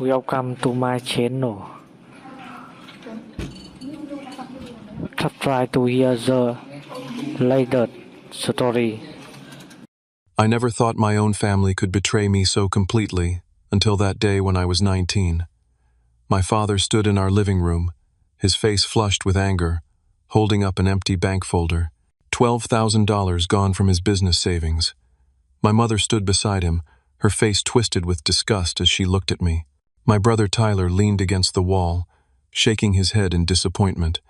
Welcome to my channel. Try to hear the latest story. I never thought my own family could betray me so completely until that day when I was 19. My father stood in our living room, his face flushed with anger, holding up an empty bank folder. $12,000 gone from his business savings. My mother stood beside him, her face twisted with disgust as she looked at me. My brother Tyler leaned against the wall, shaking his head in disappointment,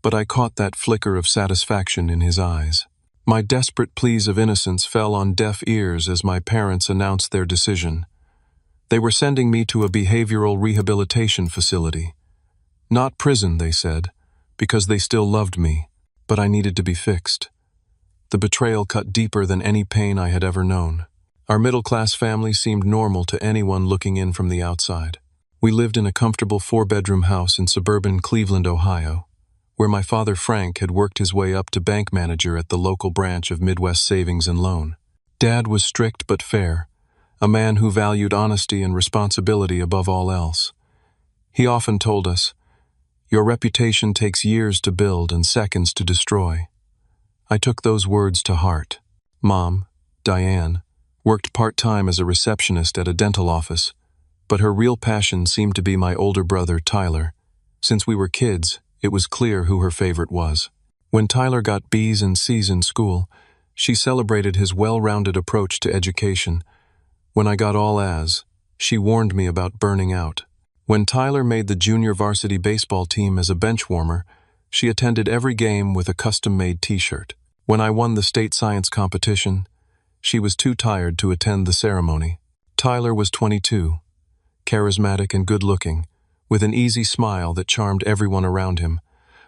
but I caught that flicker of satisfaction in his eyes. My desperate pleas of innocence fell on deaf ears as my parents announced their decision. They were sending me to a behavioral rehabilitation facility. Not prison, they said, because they still loved me, but I needed to be fixed. The betrayal cut deeper than any pain I had ever known. Our middle-class family seemed normal to anyone looking in from the outside. We lived in a comfortable 4-bedroom house in suburban Cleveland, Ohio, where my father Frank had worked his way up to bank manager at the local branch of Midwest Savings and Loan. Dad was strict but fair, a man who valued honesty and responsibility above all else. He often told us, "Your reputation takes years to build and seconds to destroy." I took those words to heart. Mom, Diane, worked part-time as a receptionist at a dental office, but her real passion seemed to be my older brother, Tyler. Since we were kids, it was clear who her favorite was. When Tyler got B's and C's in school, she celebrated his well-rounded approach to education. When I got all A's, she warned me about burning out. When Tyler made the junior varsity baseball team as a bench warmer, she attended every game with a custom-made t-shirt. When I won the state science competition, she was too tired to attend the ceremony. Tyler was 22, charismatic and good-looking, with an easy smile that charmed everyone around him.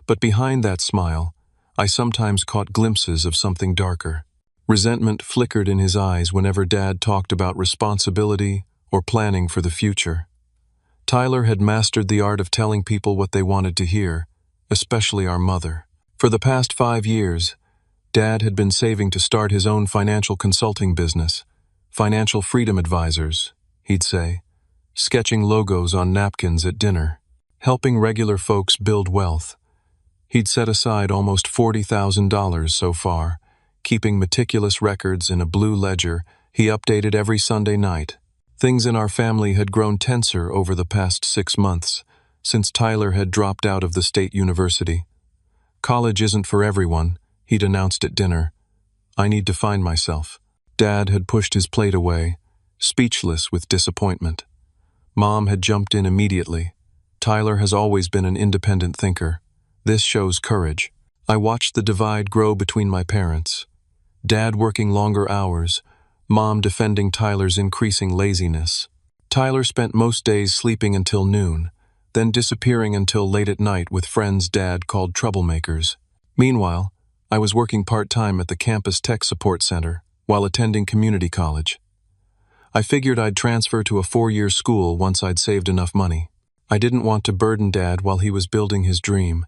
But behind that smile, I sometimes caught glimpses of something darker. Resentment flickered in his eyes whenever Dad talked about responsibility or planning for the future. Tyler had mastered the art of telling people what they wanted to hear, especially our mother. For the past 5 years, Dad had been saving to start his own financial consulting business. Financial Freedom Advisors, he'd say, sketching logos on napkins at dinner, helping regular folks build wealth. He'd set aside almost $40,000 so far, keeping meticulous records in a blue ledger he updated every Sunday night. Things in our family had grown tenser over the past 6 months, since Tyler had dropped out of the state university. College isn't for everyone, he'd announced at dinner. I need to find myself. Dad had pushed his plate away, speechless with disappointment. Mom had jumped in immediately. Tyler has always been an independent thinker. This shows courage. I watched the divide grow between my parents. Dad working longer hours, Mom defending Tyler's increasing laziness. Tyler spent most days sleeping until noon, then disappearing until late at night with friends Dad called troublemakers. Meanwhile, I was working part-time at the campus tech support center while attending community college. I figured I'd transfer to a 4-year school once I'd saved enough money. I didn't want to burden Dad while he was building his dream.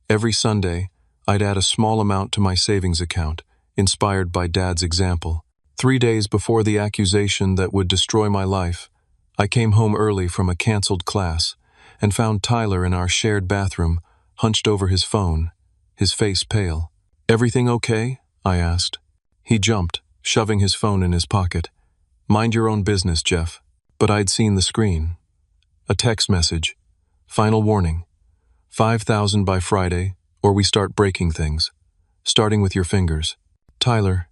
Every Sunday, I'd add a small amount to my savings account, inspired by Dad's example. 3 days before the accusation that would destroy my life, I came home early from a canceled class and found Tyler in our shared bathroom, hunched over his phone, his face pale. "Everything okay?" I asked. He jumped, shoving his phone in his pocket. "Mind your own business, Jeff." But I'd seen the screen. A text message. "Final warning. 5,000 by Friday, or we start breaking things. Starting with your fingers." "Tyler,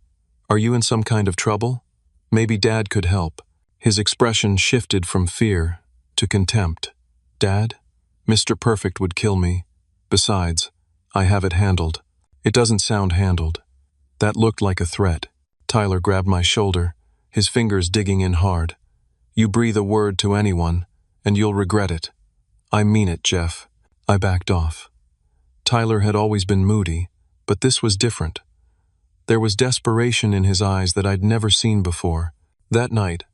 are you in some kind of trouble? Maybe Dad could help." His expression shifted from fear to contempt. "Dad? Mr. Perfect would kill me. Besides, I have it handled." "It doesn't sound handled." That looked like a threat. Tyler grabbed my shoulder, his fingers digging in hard. "You breathe a word to anyone, and you'll regret it." "I mean it, Jeff." I backed off. Tyler had always been moody, but this was different. There was desperation in his eyes that I'd never seen before. That night,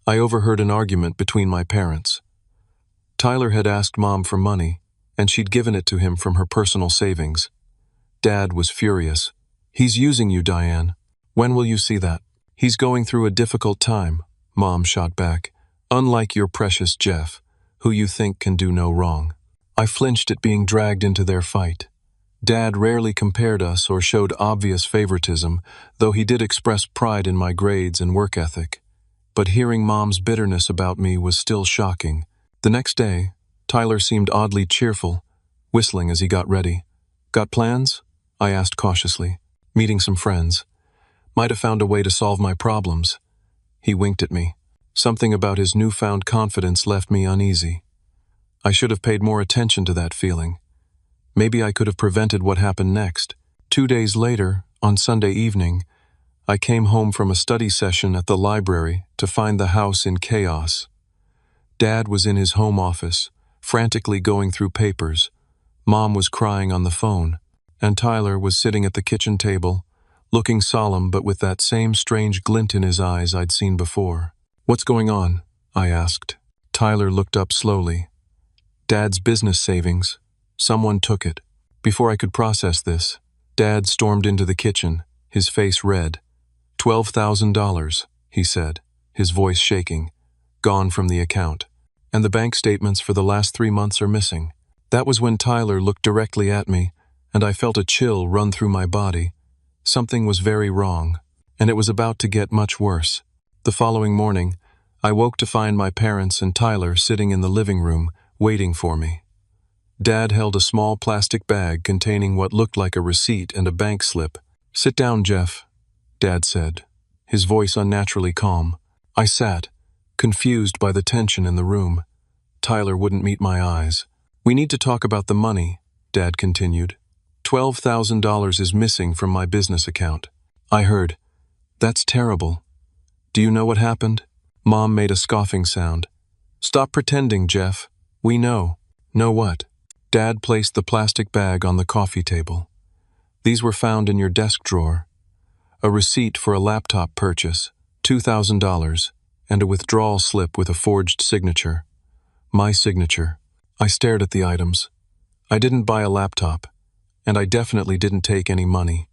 I overheard an argument between my parents. Tyler had asked Mom for money, and she'd given it to him from her personal savings. Dad was furious. "He's using you, Diane. When will you see that?" "He's going through a difficult time," Mom shot back. "Unlike your precious Jeff. who you think can do no wrong. I flinched at being dragged into their fight. Dad rarely compared us or showed obvious favoritism, though he did express pride in my grades and work ethic. But hearing Mom's bitterness about me was still shocking. The next day, Tyler seemed oddly cheerful, whistling as he got ready. "Got plans?" I asked cautiously. "Meeting some friends. Might have found a way to solve my problems." He winked at me. Something about his newfound confidence left me uneasy. I should have paid more attention to that feeling. Maybe I could have prevented what happened next. 2 days later, on Sunday evening, I came home from a study session at the library to find the house in chaos. Dad was in his home office, frantically going through papers. Mom was crying on the phone, and Tyler was sitting at the kitchen table, looking solemn but with that same strange glint in his eyes I'd seen before. "What's going on?" I asked. Tyler looked up slowly. "Dad's business savings. Someone took it." Before I could process this, Dad stormed into the kitchen, his face red. $12,000, he said, his voice shaking. "Gone from the account. And the bank statements for the last 3 months are missing." That was when Tyler looked directly at me, and I felt a chill run through my body. Something was very wrong, and it was about to get much worse. The following morning, I woke to find my parents and Tyler sitting in the living room, waiting for me. Dad held a small plastic bag containing what looked like a receipt and a bank slip. "Sit down, Jeff," Dad said, his voice unnaturally calm. I sat, confused by the tension in the room. Tyler wouldn't meet my eyes. "We need to talk about the money," Dad continued. $12,000 is missing from my business account." I heard, "That's terrible. Do you know what happened?" Mom made a scoffing sound. "Stop pretending, Jeff. We know." "Know what?" Dad placed the plastic bag on the coffee table. "These were found in your desk drawer. A receipt for a laptop purchase, $2,000, and a withdrawal slip with a forged signature. My signature." I stared at the items. I didn't buy a laptop, and I definitely didn't take any money.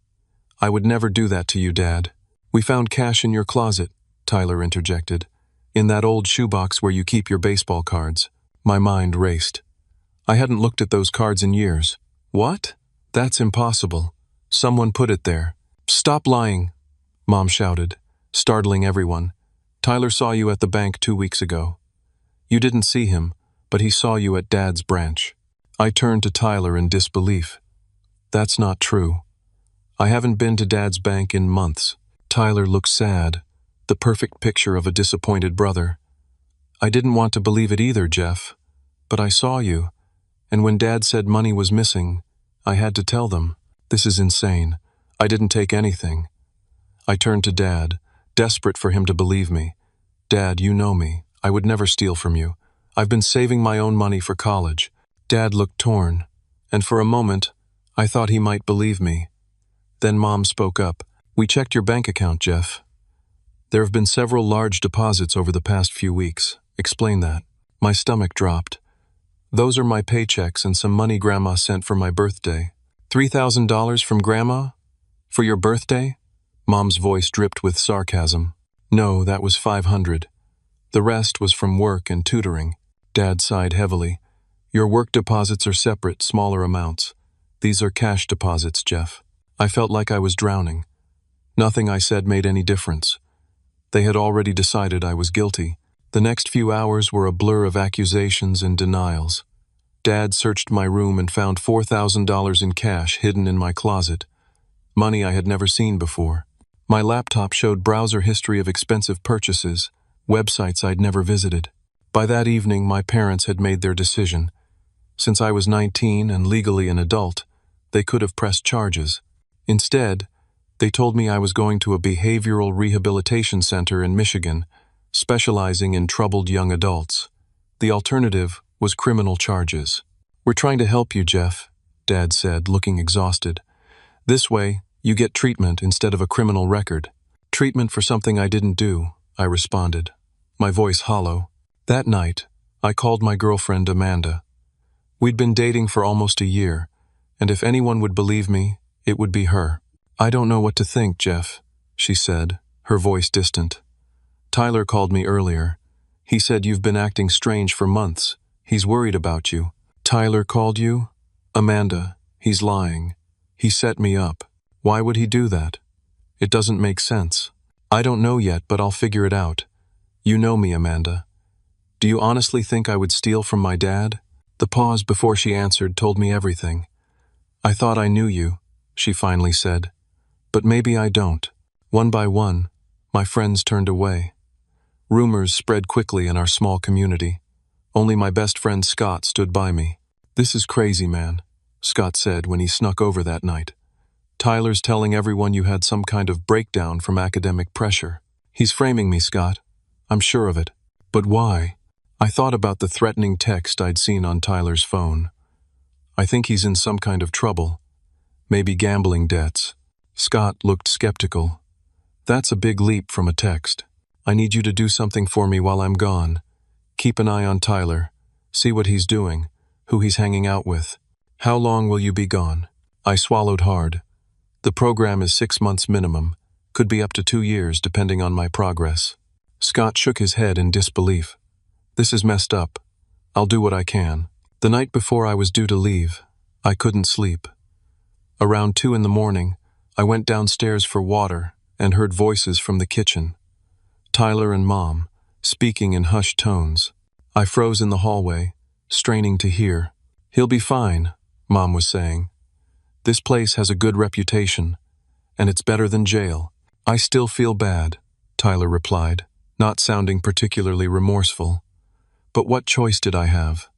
"I would never do that to you, Dad." "We found cash in your closet," Tyler interjected. "In that old shoebox where you keep your baseball cards." My mind raced. I hadn't looked at those cards in years. "What? That's impossible. Someone put it there." "Stop lying," Mom shouted, startling everyone. "Tyler saw you at the bank 2 weeks ago. You didn't see him, but he saw you at Dad's branch." I turned to Tyler in disbelief. "That's not true. I haven't been to Dad's bank in months." Tyler looked sad, the perfect picture of a disappointed brother. "I didn't want to believe it either, Jeff, but I saw you, and when Dad said money was missing, I had to tell them. This is insane. I didn't take anything." I turned to Dad, desperate for him to believe me. "Dad, you know me. I would never steal from you. I've been saving my own money for college." Dad looked torn, and for a moment, I thought he might believe me. Then Mom spoke up. "We checked your bank account, Jeff. There have been several large deposits over the past few weeks. Explain that." My stomach dropped. "Those are my paychecks and some money Grandma sent for my birthday." $3,000 from Grandma? For your birthday?" Mom's voice dripped with sarcasm. "No, that was 500. The rest was from work and tutoring." Dad sighed heavily. "Your work deposits are separate, smaller amounts. These are cash deposits, Jeff." I felt like I was drowning. Nothing I said made any difference. They had already decided I was guilty. The next few hours were a blur of accusations and denials. Dad searched my room and found $4,000 in cash hidden in my closet. Money I had never seen before. My laptop showed browser history of expensive purchases, websites I'd never visited. By that evening, my parents had made their decision. Since I was 19 and legally an adult, they could have pressed charges. Instead, they told me I was going to a behavioral rehabilitation center in Michigan, specializing in troubled young adults. The alternative was criminal charges. "We're trying to help you, Jeff," Dad said, looking exhausted. "This way, you get treatment instead of a criminal record." "Treatment for something I didn't do," I responded, my voice hollow. That night, I called my girlfriend Amanda. We'd been dating for almost a year, and if anyone would believe me, it would be her. "I don't know what to think, Jeff," she said, her voice distant. "Tyler called me earlier. He said you've been acting strange for months. He's worried about you. Tyler called you? Amanda, he's lying. He set me up. Why would he do that? It doesn't make sense. I don't know yet, but I'll figure it out. You know me, Amanda. Do you honestly think I would steal from my dad? The pause before she answered told me everything. I thought I knew you, she finally said. But maybe I don't. One by one, my friends turned away. Rumors spread quickly in our small community. Only my best friend Scott stood by me. This is crazy, man, Scott said when he snuck over that night. Tyler's telling everyone you had some kind of breakdown from academic pressure. He's framing me, Scott. I'm sure of it. But why? I thought about the threatening text I'd seen on Tyler's phone. I think he's in some kind of trouble. Maybe gambling debts. Scott looked skeptical. That's a big leap from a text. I need you to do something for me while I'm gone. Keep an eye on Tyler. See what he's doing, who he's hanging out with. How long will you be gone? I swallowed hard. The program is 6 months minimum. Could be up to 2 years depending on my progress. Scott shook his head in disbelief. This is messed up. I'll do what I can. The night before I was due to leave, I couldn't sleep. Around 2 in the morning, I went downstairs for water and heard voices from the kitchen. Tyler and Mom, speaking in hushed tones. I froze in the hallway, straining to hear. He'll be fine, Mom was saying. This place has a good reputation, and it's better than jail. I still feel bad, Tyler replied, not sounding particularly remorseful. But what choice did I have?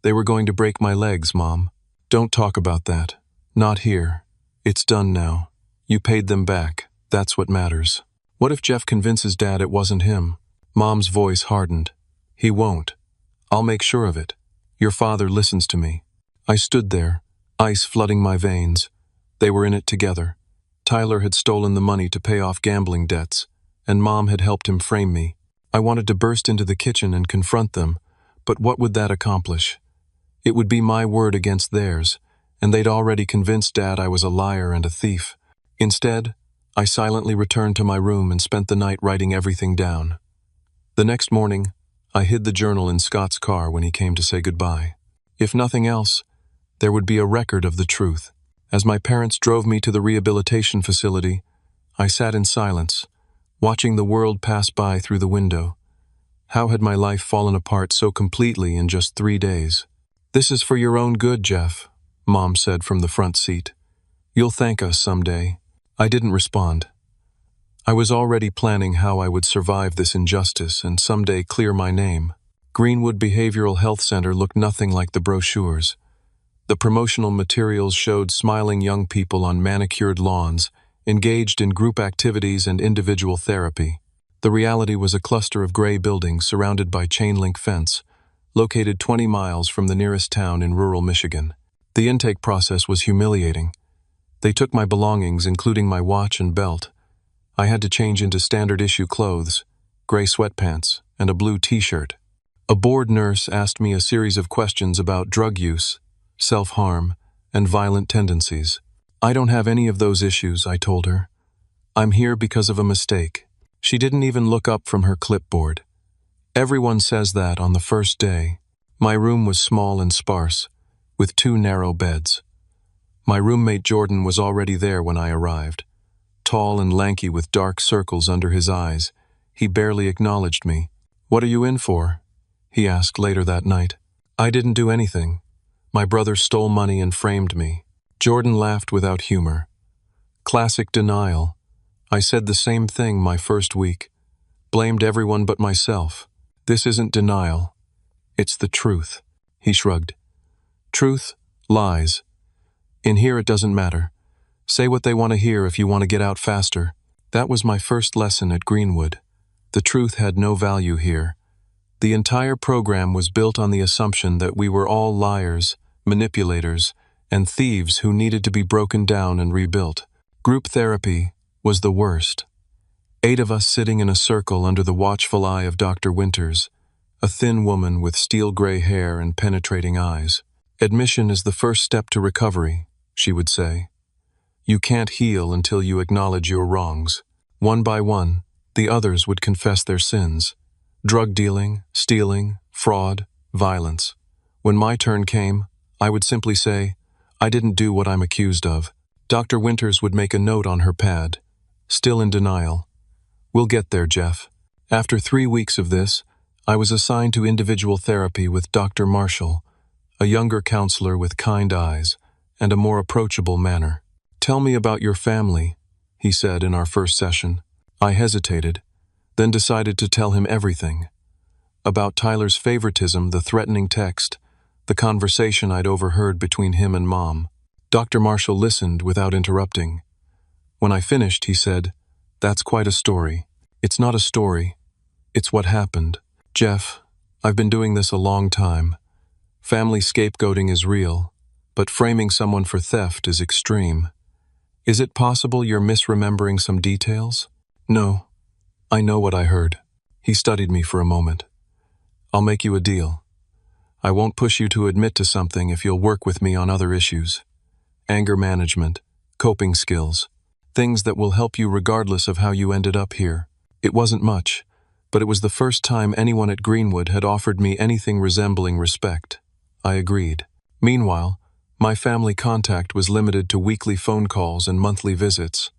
They were going to break my legs, Mom. Don't talk about that. Not here. It's done now. You paid them back. That's what matters. What if Jeff convinces Dad it wasn't him? Mom's voice hardened. He won't. I'll make sure of it. Your father listens to me. I stood there, ice flooding my veins. They were in it together. Tyler had stolen the money to pay off gambling debts, and Mom had helped him frame me. I wanted to burst into the kitchen and confront them, but what would that accomplish? It would be my word against theirs, and they'd already convinced Dad I was a liar and a thief. Instead, I silently returned to my room and spent the night writing everything down. The next morning, I hid the journal in Scott's car when he came to say goodbye. If nothing else, there would be a record of the truth. As my parents drove me to the rehabilitation facility, I sat in silence, watching the world pass by through the window. How had my life fallen apart so completely in just 3 days? This is for your own good, Jeff, Mom said from the front seat. You'll thank us someday. I didn't respond. I was already planning how I would survive this injustice and someday clear my name. Greenwood Behavioral Health Center looked nothing like the brochures. The promotional materials showed smiling young people on manicured lawns, engaged in group activities and individual therapy. The reality was a cluster of gray buildings surrounded by chain-link fence, located 20 miles from the nearest town in rural Michigan. The intake process was humiliating. They took my belongings, including my watch and belt. I had to change into standard-issue clothes, gray sweatpants, and a blue t-shirt. A board nurse asked me a series of questions about drug use, self-harm, and violent tendencies. I don't have any of those issues, I told her. I'm here because of a mistake. She didn't even look up from her clipboard. Everyone says that on the first day. My room was small and sparse, with 2 narrow beds. My roommate Jordan was already there when I arrived. Tall and lanky with dark circles under his eyes, he barely acknowledged me. What are you in for? He asked later that night. I didn't do anything. My brother stole money and framed me. Jordan laughed without humor. Classic denial. I said the same thing my first week. Blamed everyone but myself. This isn't denial. It's the truth. He shrugged. Truth, lies. In here it doesn't matter. Say what they want to hear if you want to get out faster. That was my first lesson at Greenwood. The truth had no value here. The entire program was built on the assumption that we were all liars, manipulators, and thieves who needed to be broken down and rebuilt. Group therapy was the worst. 8 of us sitting in a circle under the watchful eye of Dr. Winters, a thin woman with steel-gray hair and penetrating eyes. Admission is the first step to recovery, she would say. You can't heal until you acknowledge your wrongs. One by one, the others would confess their sins. Drug dealing, stealing, fraud, violence. When my turn came, I would simply say, "I didn't do what I'm accused of." Dr. Winters would make a note on her pad, still in denial. "We'll get there, Jeff." After 3 weeks of this, I was assigned to individual therapy with Dr. Marshall, a younger counselor with kind eyes and a more approachable manner. "Tell me about your family," he said in our first session. I hesitated, then decided to tell him everything. About Tyler's favoritism, the threatening text, the conversation I'd overheard between him and Mom. Dr. Marshall listened without interrupting. When I finished, he said, "That's quite a story." "It's not a story. It's what happened. Jeff, I've been doing this a long time. Family scapegoating is real, but framing someone for theft is extreme. Is it possible you're misremembering some details?" "No, I know what I heard." He studied me for a moment. "I'll make you a deal. I won't push you to admit to something if you'll work with me on other issues. Anger management, coping skills, things that will help you regardless of how you ended up here." It wasn't much, but it was the first time anyone at Greenwood had offered me anything resembling respect. I agreed. Meanwhile, my family contact was limited to weekly phone calls and monthly visits.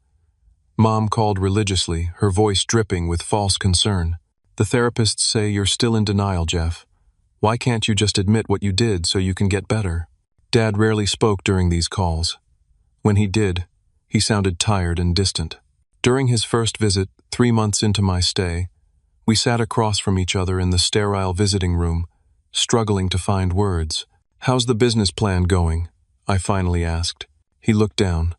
Mom called religiously, her voice dripping with false concern. "The therapists say you're still in denial, Jeff. Why can't you just admit what you did so you can get better?" Dad rarely spoke during these calls. When he did, he sounded tired and distant. During his first visit, 3 months into my stay, we sat across from each other in the sterile visiting room, struggling to find words. "How's the business plan going?" I finally asked. He looked down.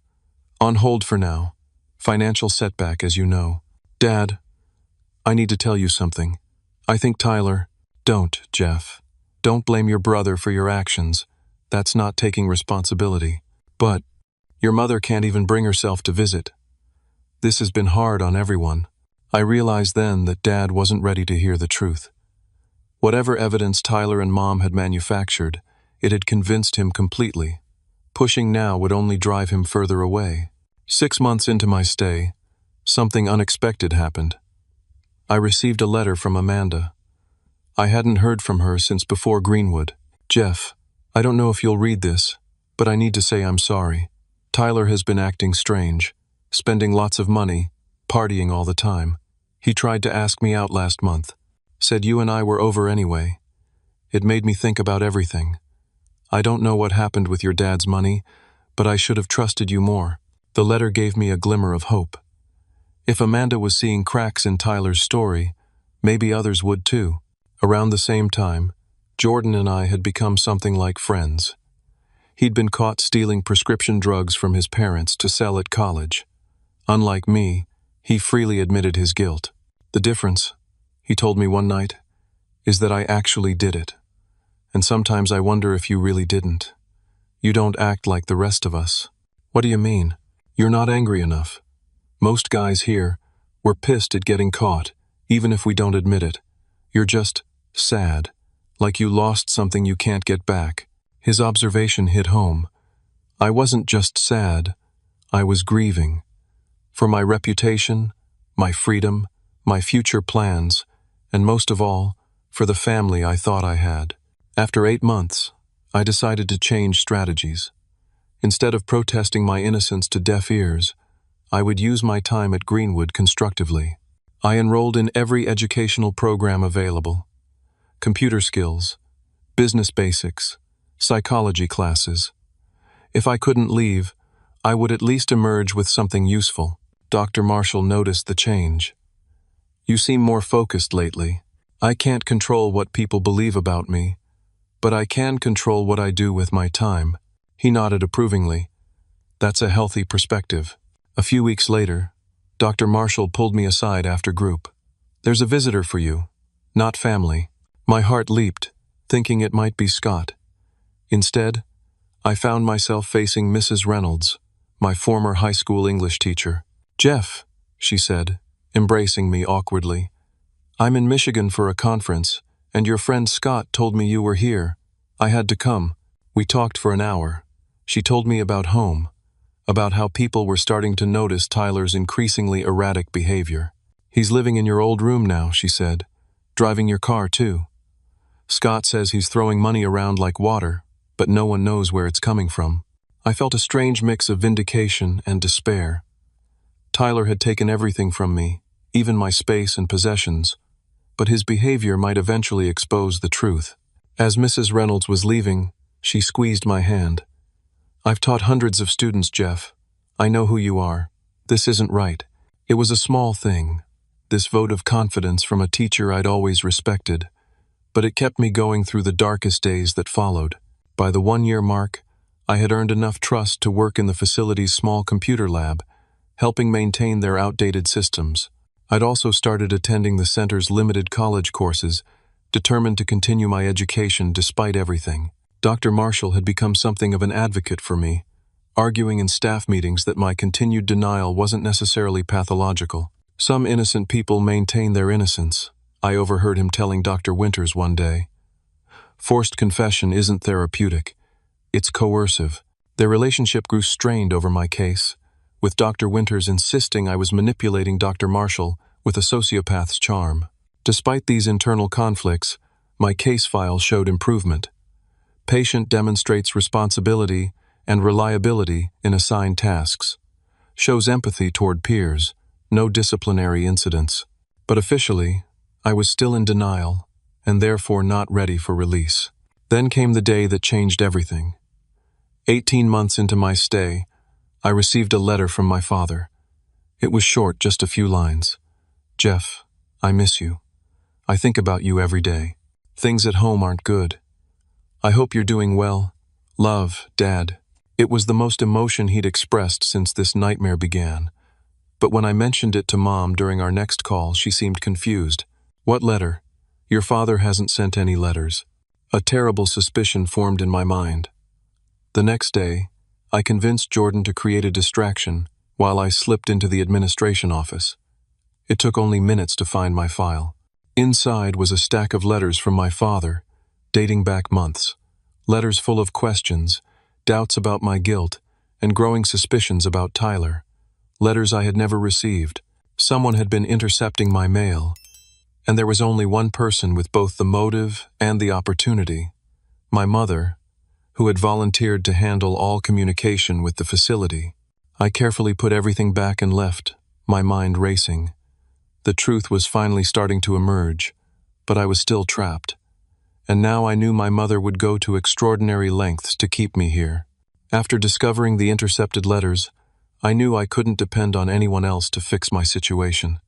"On hold for now. Financial setback, as you know." "Dad, I need to tell you something. I think Tyler—" "Don't, Jeff. Don't blame your brother for your actions. That's not taking responsibility. But your mother can't even bring herself to visit. This has been hard on everyone." I realized then that Dad wasn't ready to hear the truth. Whatever evidence Tyler and Mom had manufactured, it had convinced him completely. Pushing now would only drive him further away. 6 months into my stay, something unexpected happened. I received a letter from Amanda. I hadn't heard from her since before Greenwood. "Jeff, I don't know if you'll read this, but I need to say I'm sorry. Tyler has been acting strange, spending lots of money, partying all the time. He tried to ask me out last month, said you and I were over anyway. It made me think about everything. I don't know what happened with your dad's money, but I should have trusted you more." The letter gave me a glimmer of hope. If Amanda was seeing cracks in Tyler's story, maybe others would too. Around the same time, Jordan and I had become something like friends. He'd been caught stealing prescription drugs from his parents to sell at college. Unlike me, he freely admitted his guilt. "The difference," he told me one night, "is that I actually did it. And sometimes I wonder if you really didn't. You don't act like the rest of us." "What do you mean?" "You're not angry enough. Most guys here, we're pissed at getting caught, even if we don't admit it. You're just sad, like you lost something you can't get back." His observation hit home. I wasn't just sad, I was grieving. For my reputation, my freedom, my future plans, and most of all, for the family I thought I had. After 8 months, I decided to change strategies. Instead of protesting my innocence to deaf ears, I would use my time at Greenwood constructively. I enrolled in every educational program available. Computer skills, business basics, psychology classes. If I couldn't leave, I would at least emerge with something useful. Dr. Marshall noticed the change. "You seem more focused lately. I can't control what people believe about me, but I can control what I do with my time." He nodded approvingly. "That's a healthy perspective." A few weeks later, Dr. Marshall pulled me aside after group. "There's a visitor for you, not family." My heart leaped, thinking it might be Scott. Instead, I found myself facing Mrs. Reynolds, my former high school English teacher. "Jeff," she said, embracing me awkwardly, "I'm in Michigan for a conference, and your friend Scott told me you were here. I had to come." We talked for an hour. She told me about home, about how people were starting to notice Tyler's increasingly erratic behavior. "He's living in your old room now," she said. "Driving your car, too." Scott says he's throwing money around like water, but no one knows where it's coming from. I felt a strange mix of vindication and despair. Tyler had taken everything from me, even my space and possessions, but his behavior might eventually expose the truth. As Mrs. Reynolds was leaving, she squeezed my hand. "I've taught hundreds of students, Jeff. I know who you are. This isn't right." It was a small thing, this vote of confidence from a teacher I'd always respected, but it kept me going through the darkest days that followed. By the 1-year mark, I had earned enough trust to work in the facility's small computer lab, helping maintain their outdated systems. I'd also started attending the center's limited college courses, determined to continue my education despite everything. Dr. Marshall had become something of an advocate for me, arguing in staff meetings that my continued denial wasn't necessarily pathological. "Some innocent people maintain their innocence," I overheard him telling Dr. Winters one day. "Forced confession isn't therapeutic. It's coercive." Their relationship grew strained over my case, with Dr. Winters insisting I was manipulating Dr. Marshall with a sociopath's charm. Despite these internal conflicts, my case file showed improvement. Patient demonstrates responsibility and reliability in assigned tasks. Shows empathy toward peers, no disciplinary incidents. But officially, I was still in denial, and therefore not ready for release. Then came the day that changed everything. 18 months into my stay, I received a letter from my father. It was short, just a few lines. "Jeff, I miss you. I think about you every day. Things at home aren't good. I hope you're doing well. Love, Dad." It was the most emotion he'd expressed since this nightmare began. But when I mentioned it to Mom during our next call, she seemed confused. "What letter? Your father hasn't sent any letters." A terrible suspicion formed in my mind. The next day, I convinced Jordan to create a distraction while I slipped into the administration office. It took only minutes to find my file. Inside was a stack of letters from my father, dating back months. Letters full of questions, doubts about my guilt, and growing suspicions about Tyler. Letters I had never received. Someone had been intercepting my mail, and there was only one person with both the motive and the opportunity: my mother, who had volunteered to handle all communication with the facility. I carefully put everything back and left, my mind racing. The truth was finally starting to emerge, but I was still trapped. And now I knew my mother would go to extraordinary lengths to keep me here. After discovering the intercepted letters, I knew I couldn't depend on anyone else to fix my situation.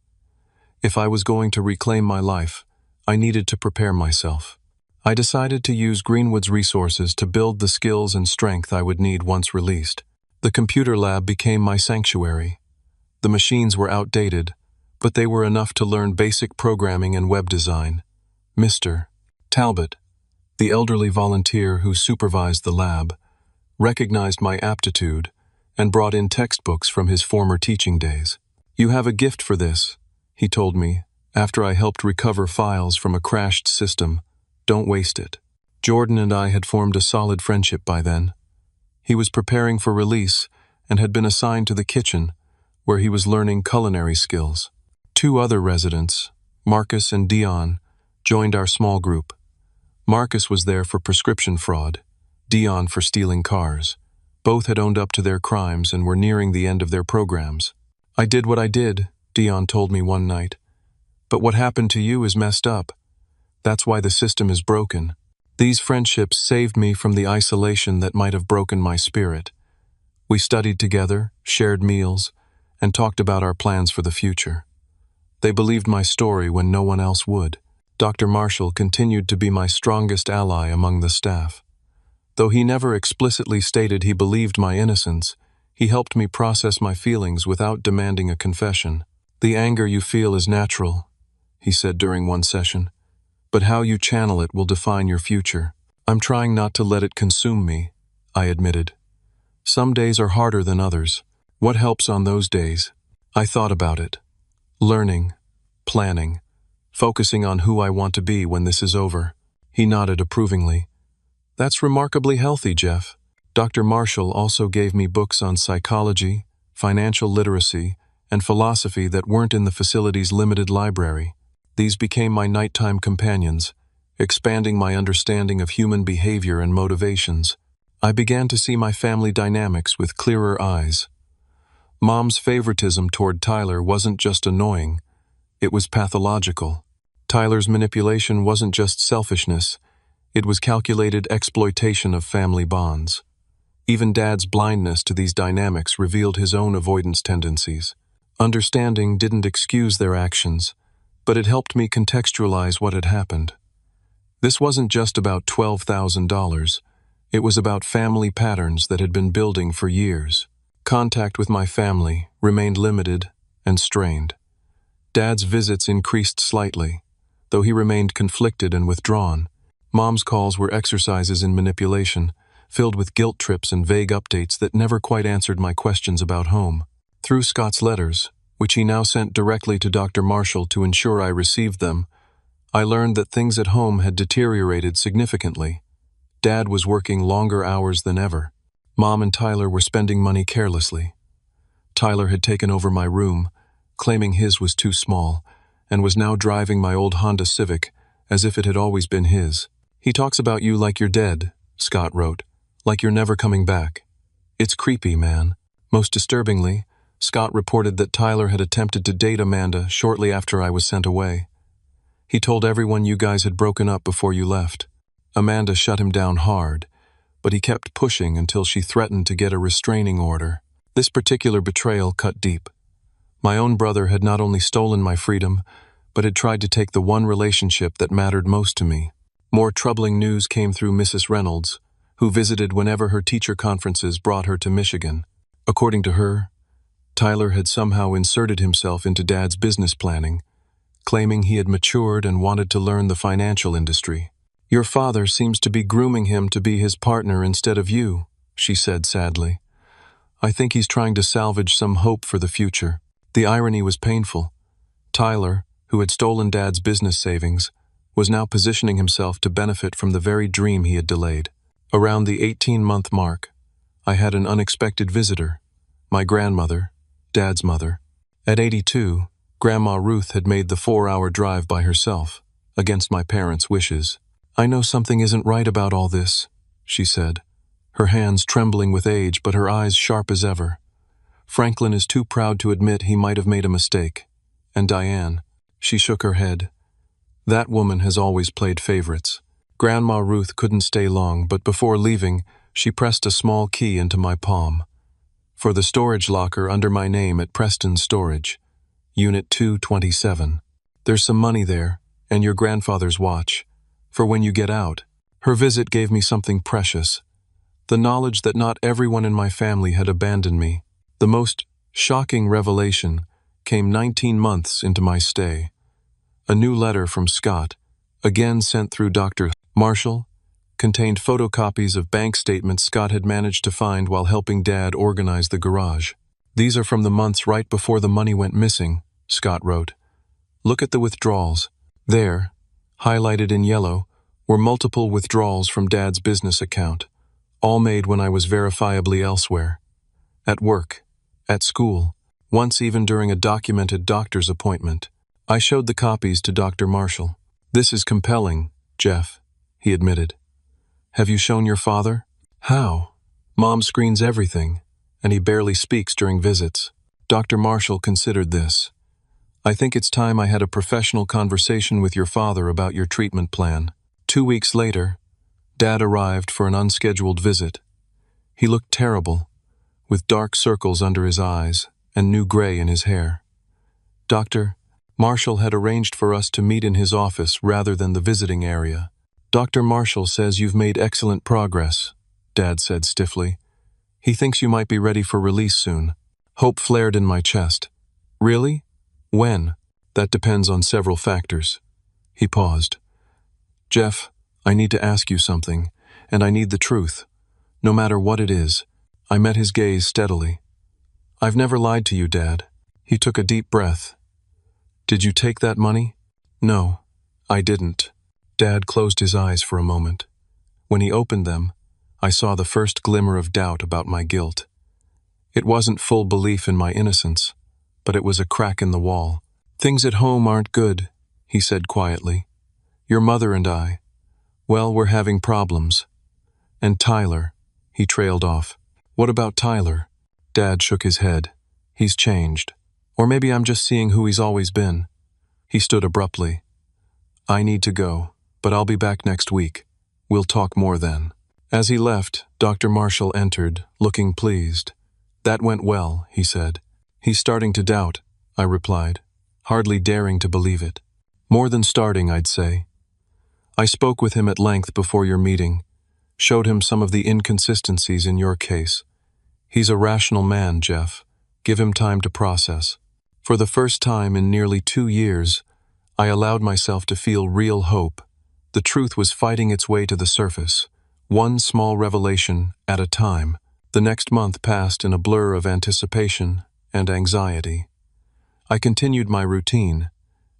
If I was going to reclaim my life, I needed to prepare myself. I decided to use Greenwood's resources to build the skills and strength I would need once released. The computer lab became my sanctuary. The machines were outdated, but they were enough to learn basic programming and web design. Mr. Talbot, the elderly volunteer who supervised the lab, recognized my aptitude and brought in textbooks from his former teaching days. "You have a gift for this," he told me, after I helped recover files from a crashed system. "Don't waste it." Jordan and I had formed a solid friendship by then. He was preparing for release and had been assigned to the kitchen, where he was learning culinary skills. 2 other residents, Marcus and Dion, joined our small group. Marcus was there for prescription fraud, Dion for stealing cars. Both had owned up to their crimes and were nearing the end of their programs. "I did what I did," Dion told me one night. "But what happened to you is messed up. That's why the system is broken." These friendships saved me from the isolation that might have broken my spirit. We studied together, shared meals, and talked about our plans for the future. They believed my story when no one else would. Dr. Marshall continued to be my strongest ally among the staff. Though he never explicitly stated he believed my innocence, he helped me process my feelings without demanding a confession. "The anger you feel is natural," he said during one session, "but how you channel it will define your future." "I'm trying not to let it consume me," I admitted. "Some days are harder than others. What helps on those days?" I thought about it. Learning, planning, focusing on who I want to be when this is over. He nodded approvingly. "That's remarkably healthy, Jeff." Dr. Marshall also gave me books on psychology, financial literacy, and philosophy that weren't in the facility's limited library. These became my nighttime companions, expanding my understanding of human behavior and motivations. I began to see my family dynamics with clearer eyes. Mom's favoritism toward Tyler wasn't just annoying, it was pathological. Tyler's manipulation wasn't just selfishness, it was calculated exploitation of family bonds. Even Dad's blindness to these dynamics revealed his own avoidance tendencies. Understanding didn't excuse their actions, but it helped me contextualize what had happened. This wasn't just about $12,000. It was about family patterns that had been building for years. Contact with my family remained limited and strained. Dad's visits increased slightly, though he remained conflicted and withdrawn. Mom's calls were exercises in manipulation, filled with guilt trips and vague updates that never quite answered my questions about home. Through Scott's letters, which he now sent directly to Dr. Marshall to ensure I received them, I learned that things at home had deteriorated significantly. Dad was working longer hours than ever. Mom and Tyler were spending money carelessly. Tyler had taken over my room, claiming his was too small, and was now driving my old Honda Civic as if it had always been his. "He talks about you like you're dead," Scott wrote, "like you're never coming back. It's creepy, man." Most disturbingly, Scott reported that Tyler had attempted to date Amanda shortly after I was sent away. He told everyone you guys had broken up before you left. Amanda shut him down hard, but he kept pushing until she threatened to get a restraining order. This particular betrayal cut deep. My own brother had not only stolen my freedom, but had tried to take the one relationship that mattered most to me. More troubling news came through Mrs. Reynolds, who visited whenever her teacher conferences brought her to Michigan. According to her, Tyler had somehow inserted himself into Dad's business planning, claiming he had matured and wanted to learn the financial industry. "Your father seems to be grooming him to be his partner instead of you," she said sadly. "I think he's trying to salvage some hope for the future." The irony was painful. Tyler, who had stolen Dad's business savings, was now positioning himself to benefit from the very dream he had delayed. Around the 18-month mark, I had an unexpected visitor, my grandmother, Dad's mother. At 82, Grandma Ruth had made the 4-hour drive by herself, against my parents' wishes. "I know something isn't right about all this," she said, her hands trembling with age but her eyes sharp as ever. "Franklin is too proud to admit he might have made a mistake. And Diane," she shook her head, "that woman has always played favorites." Grandma Ruth couldn't stay long, but before leaving, she pressed a small key into my palm. "For the storage locker under my name at Preston Storage, Unit 227. There's some money there, and your grandfather's watch, for when you get out." Her visit gave me something precious, the knowledge that not everyone in my family had abandoned me. The most shocking revelation came 19 months into my stay. A new letter from Scott, again sent through Dr. Marshall, contained photocopies of bank statements Scott had managed to find while helping Dad organize the garage. "These are from the months right before the money went missing," Scott wrote. "Look at the withdrawals." There, highlighted in yellow, were multiple withdrawals from Dad's business account, all made when I was verifiably elsewhere. At work, at school, once even during a documented doctor's appointment. I showed the copies to Dr. Marshall. "This is compelling, Jeff," he admitted. "Have you shown your father?" "How?" "Mom screens everything, and he barely speaks during visits." Dr. Marshall considered this. "I think it's time I had a professional conversation with your father about your treatment plan." 2 weeks later, Dad arrived for an unscheduled visit. He looked terrible, with dark circles under his eyes and new gray in his hair. Dr. Marshall had arranged for us to meet in his office rather than the visiting area. "Dr. Marshall says you've made excellent progress," Dad said stiffly. "He thinks you might be ready for release soon." Hope flared in my chest. "Really? When?" "That depends on several factors." He paused. "Jeff, I need to ask you something, and I need the truth, no matter what it is." I met his gaze steadily. "I've never lied to you, Dad." He took a deep breath. "Did you take that money?" "No, I didn't." Dad closed his eyes for a moment. When he opened them, I saw the first glimmer of doubt about my guilt. It wasn't full belief in my innocence, but it was a crack in the wall. "Things at home aren't good," he said quietly. "Your mother and I, Well, we're having problems. And Tyler, he trailed off. What about Tyler? Dad shook his head. He's changed. Or maybe I'm just seeing who he's always been. He stood abruptly. I need to go, but I'll be back next week. We'll talk more then. As he left, Dr. Marshall entered, looking pleased. That went well, he said. He's starting to doubt, I replied, hardly daring to believe it. More than starting, I'd say. I spoke with him at length before your meeting, showed him some of the inconsistencies in your case. He's a rational man, Jeff. Give him time to process. For the first time in nearly 2 years, I allowed myself to feel real hope. The truth was fighting its way to the surface, one small revelation at a time. The next month passed in a blur of anticipation and anxiety. I continued my routine,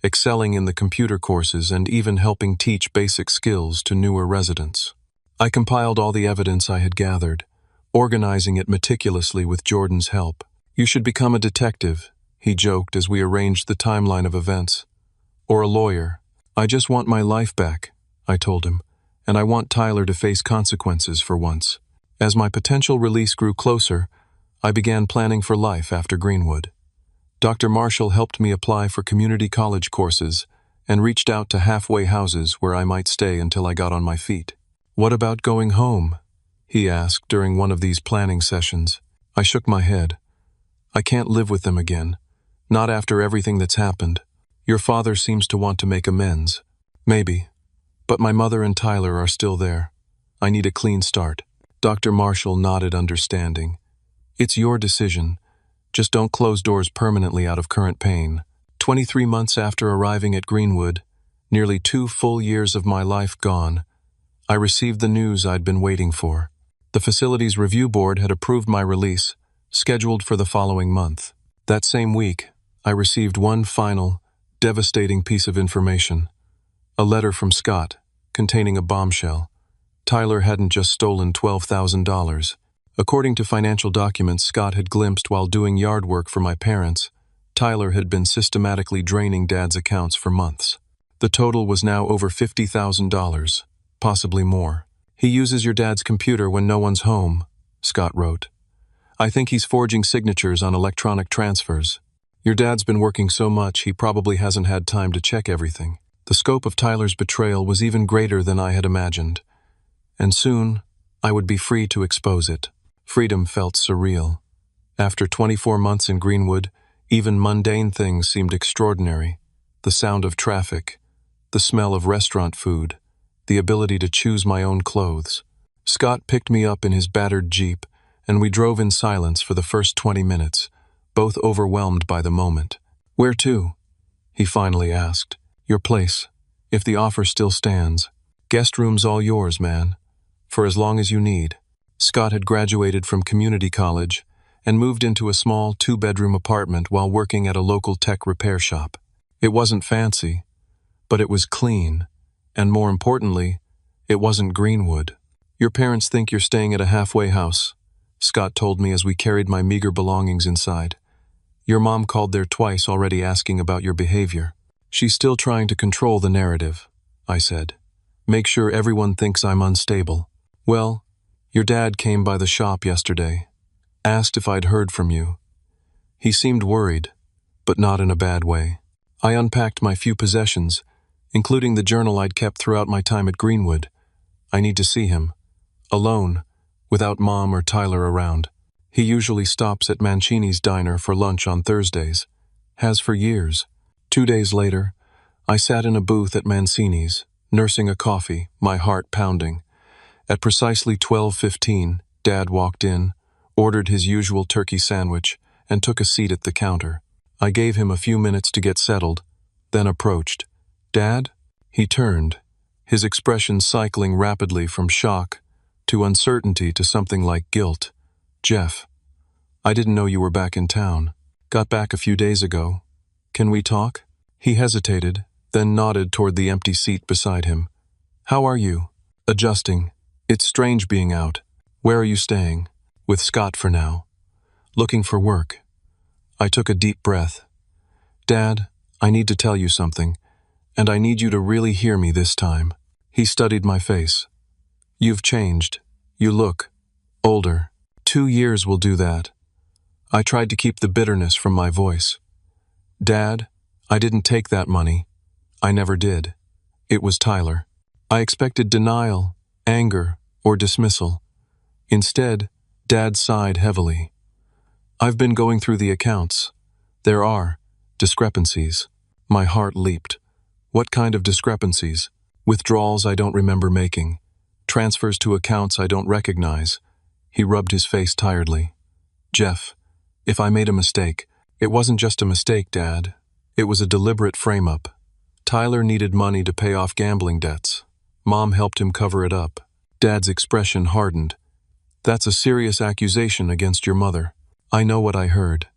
excelling in the computer courses and even helping teach basic skills to newer residents. I compiled all the evidence I had gathered, organizing it meticulously with Jordan's help. You should become a detective, he joked as we arranged the timeline of events. Or a lawyer. I just want my life back, I told him, and I want Tyler to face consequences for once. As my potential release grew closer, I began planning for life after Greenwood. Dr. Marshall helped me apply for community college courses and reached out to halfway houses where I might stay until I got on my feet. What about going home? He asked during one of these planning sessions. I shook my head. I can't live with them again. Not after everything that's happened. Your father seems to want to make amends. Maybe. But my mother and Tyler are still there. I need a clean start. Dr. Marshall nodded understanding. It's your decision. Just don't close doors permanently out of current pain. 23 months after arriving at Greenwood, nearly 2 full years of my life gone, I received the news I'd been waiting for. The facility's review board had approved my release, scheduled for the following month. That same week, I received one final, devastating piece of information. A letter from Scott, containing a bombshell. Tyler hadn't just stolen $12,000. According to financial documents Scott had glimpsed while doing yard work for my parents, Tyler had been systematically draining Dad's accounts for months. The total was now over $50,000, possibly more. He uses your dad's computer when no one's home, Scott wrote. I think he's forging signatures on electronic transfers. Your dad's been working so much he probably hasn't had time to check everything. The scope of Tyler's betrayal was even greater than I had imagined. And soon, I would be free to expose it. Freedom felt surreal. After 24 months in Greenwood, even mundane things seemed extraordinary. The sound of traffic, the smell of restaurant food, the ability to choose my own clothes. Scott picked me up in his battered Jeep, and we drove in silence for the first 20 minutes, both overwhelmed by the moment. Where to? He finally asked. Your place, if the offer still stands. Guest room's all yours, man. For as long as you need. Scott had graduated from community college and moved into a small 2-bedroom apartment while working at a local tech repair shop. It wasn't fancy, but it was clean, and more importantly, it wasn't Greenwood. Your parents think you're staying at a halfway house, Scott told me as we carried my meager belongings inside. Your mom called there twice already asking about your behavior. She's still trying to control the narrative, I said. Make sure everyone thinks I'm unstable. Well, your dad came by the shop yesterday, asked if I'd heard from you. He seemed worried, but not in a bad way. I unpacked my few possessions, including the journal I'd kept throughout my time at Greenwood. I need to see him, alone, without Mom or Tyler around. He usually stops at Mancini's diner for lunch on Thursdays. Has for years. 2 days later, I sat in a booth at Mancini's, nursing a coffee, my heart pounding. At precisely 12:15, Dad walked in, ordered his usual turkey sandwich, and took a seat at the counter. I gave him a few minutes to get settled, then approached. Dad? He turned, his expression cycling rapidly from shock to uncertainty to something like guilt. Jeff, I didn't know you were back in town. Got back a few days ago. Can we talk? He hesitated, then nodded toward the empty seat beside him. How are you? Adjusting. It's strange being out. Where are you staying? With Scott for now. Looking for work. I took a deep breath. Dad, I need to tell you something, and I need you to really hear me this time. He studied my face. You've changed. You look older. 2 years will do that. I tried to keep the bitterness from my voice. Dad, I didn't take that money. I never did. It was Tyler. I expected denial, anger, or dismissal. Instead, Dad sighed heavily. I've been going through the accounts. There are discrepancies. My heart leaped. What kind of discrepancies? Withdrawals I don't remember making. Transfers to accounts I don't recognize. He rubbed his face tiredly. Jeff, if I made a mistake, it wasn't just a mistake, Dad. It was a deliberate frame-up. Tyler needed money to pay off gambling debts. Mom helped him cover it up. Dad's expression hardened. That's a serious accusation against your mother. I know what I heard.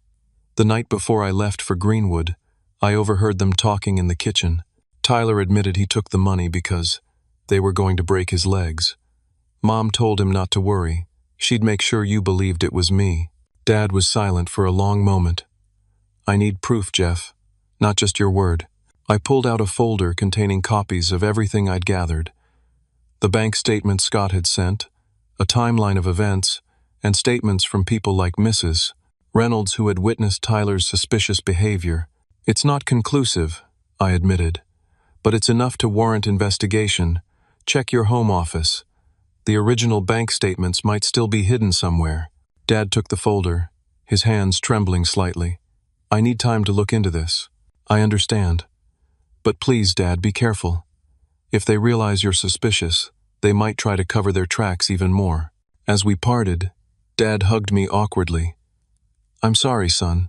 The night before I left for Greenwood, I overheard them talking in the kitchen. Tyler admitted he took the money because they were going to break his legs. Mom told him not to worry. She'd make sure you believed it was me. Dad was silent for a long moment. I need proof, Jeff, not just your word. I pulled out a folder containing copies of everything I'd gathered. The bank statement Scott had sent, a timeline of events, and statements from people like Mrs. Reynolds who had witnessed Tyler's suspicious behavior. It's not conclusive, I admitted, but it's enough to warrant investigation. Check your home office. The original bank statements might still be hidden somewhere. Dad took the folder, his hands trembling slightly. I need time to look into this. I understand. But please, Dad, be careful. If they realize you're suspicious, they might try to cover their tracks even more. As we parted, Dad hugged me awkwardly. I'm sorry, son.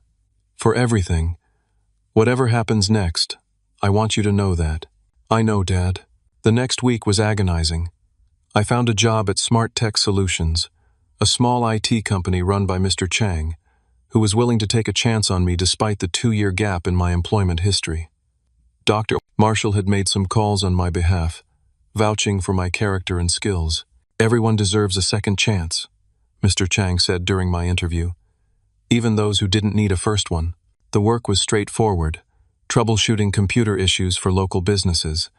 For everything. Whatever happens next, I want you to know that. I know, Dad. The next week was agonizing. I found a job at Smart Tech Solutions, a small IT company run by Mr. Chang, who was willing to take a chance on me despite the 2-year gap in my employment history. Dr. Marshall had made some calls on my behalf, vouching for my character and skills. Everyone deserves a second chance, Mr. Chang said during my interview, even those who didn't need a first one. The work was straightforward, troubleshooting computer issues for local businesses.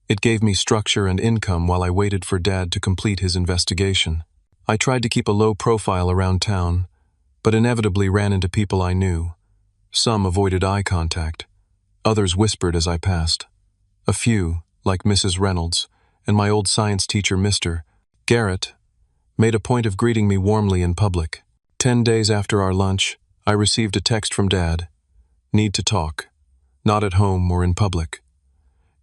It gave me structure and income while I waited for Dad to complete his investigation. I tried to keep a low profile around town, but inevitably ran into people I knew. Some avoided eye contact. Others whispered as I passed. A few, like Mrs. Reynolds and my old science teacher, Mr. Garrett, made a point of greeting me warmly in public. 10 days after our lunch, I received a text from Dad. Need to talk. Not at home or in public.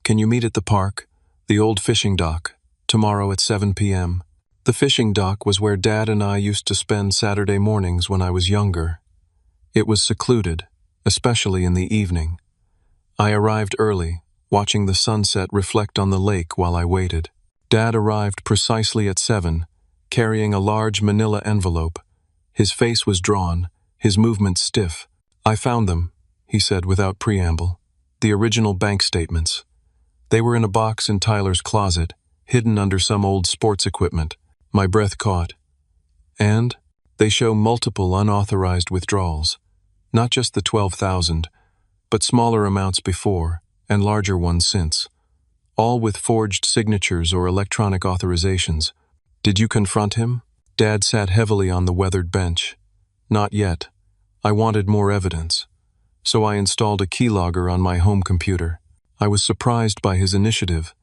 Can you meet at the park, the old fishing dock, tomorrow at 7 p.m.? The fishing dock was where Dad and I used to spend Saturday mornings when I was younger. It was secluded, especially in the evening. I arrived early, watching the sunset reflect on the lake while I waited. Dad arrived precisely at 7, carrying a large manila envelope. His face was drawn, his movements stiff. I found them, he said without preamble. The original bank statements. They were in a box in Tyler's closet, hidden under some old sports equipment. My breath caught. And they show multiple unauthorized withdrawals. Not just the 12,000, but smaller amounts before and larger ones since. All with forged signatures or electronic authorizations. Did you confront him? Dad sat heavily on the weathered bench. Not yet. I wanted more evidence. So I installed a keylogger on my home computer. I was surprised by his initiative.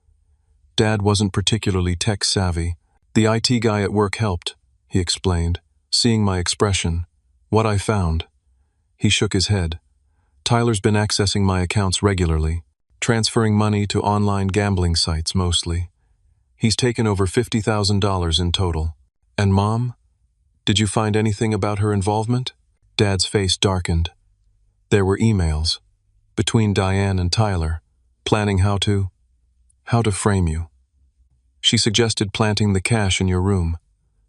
Dad wasn't particularly tech-savvy. The IT guy at work helped, he explained, seeing my expression. What I found. He shook his head. Tyler's been accessing my accounts regularly, transferring money to online gambling sites mostly. He's taken over $50,000 in total. And Mom? Did you find anything about her involvement? Dad's face darkened. There were emails between Diane and Tyler, planning how to frame you. She suggested planting the cash in your room.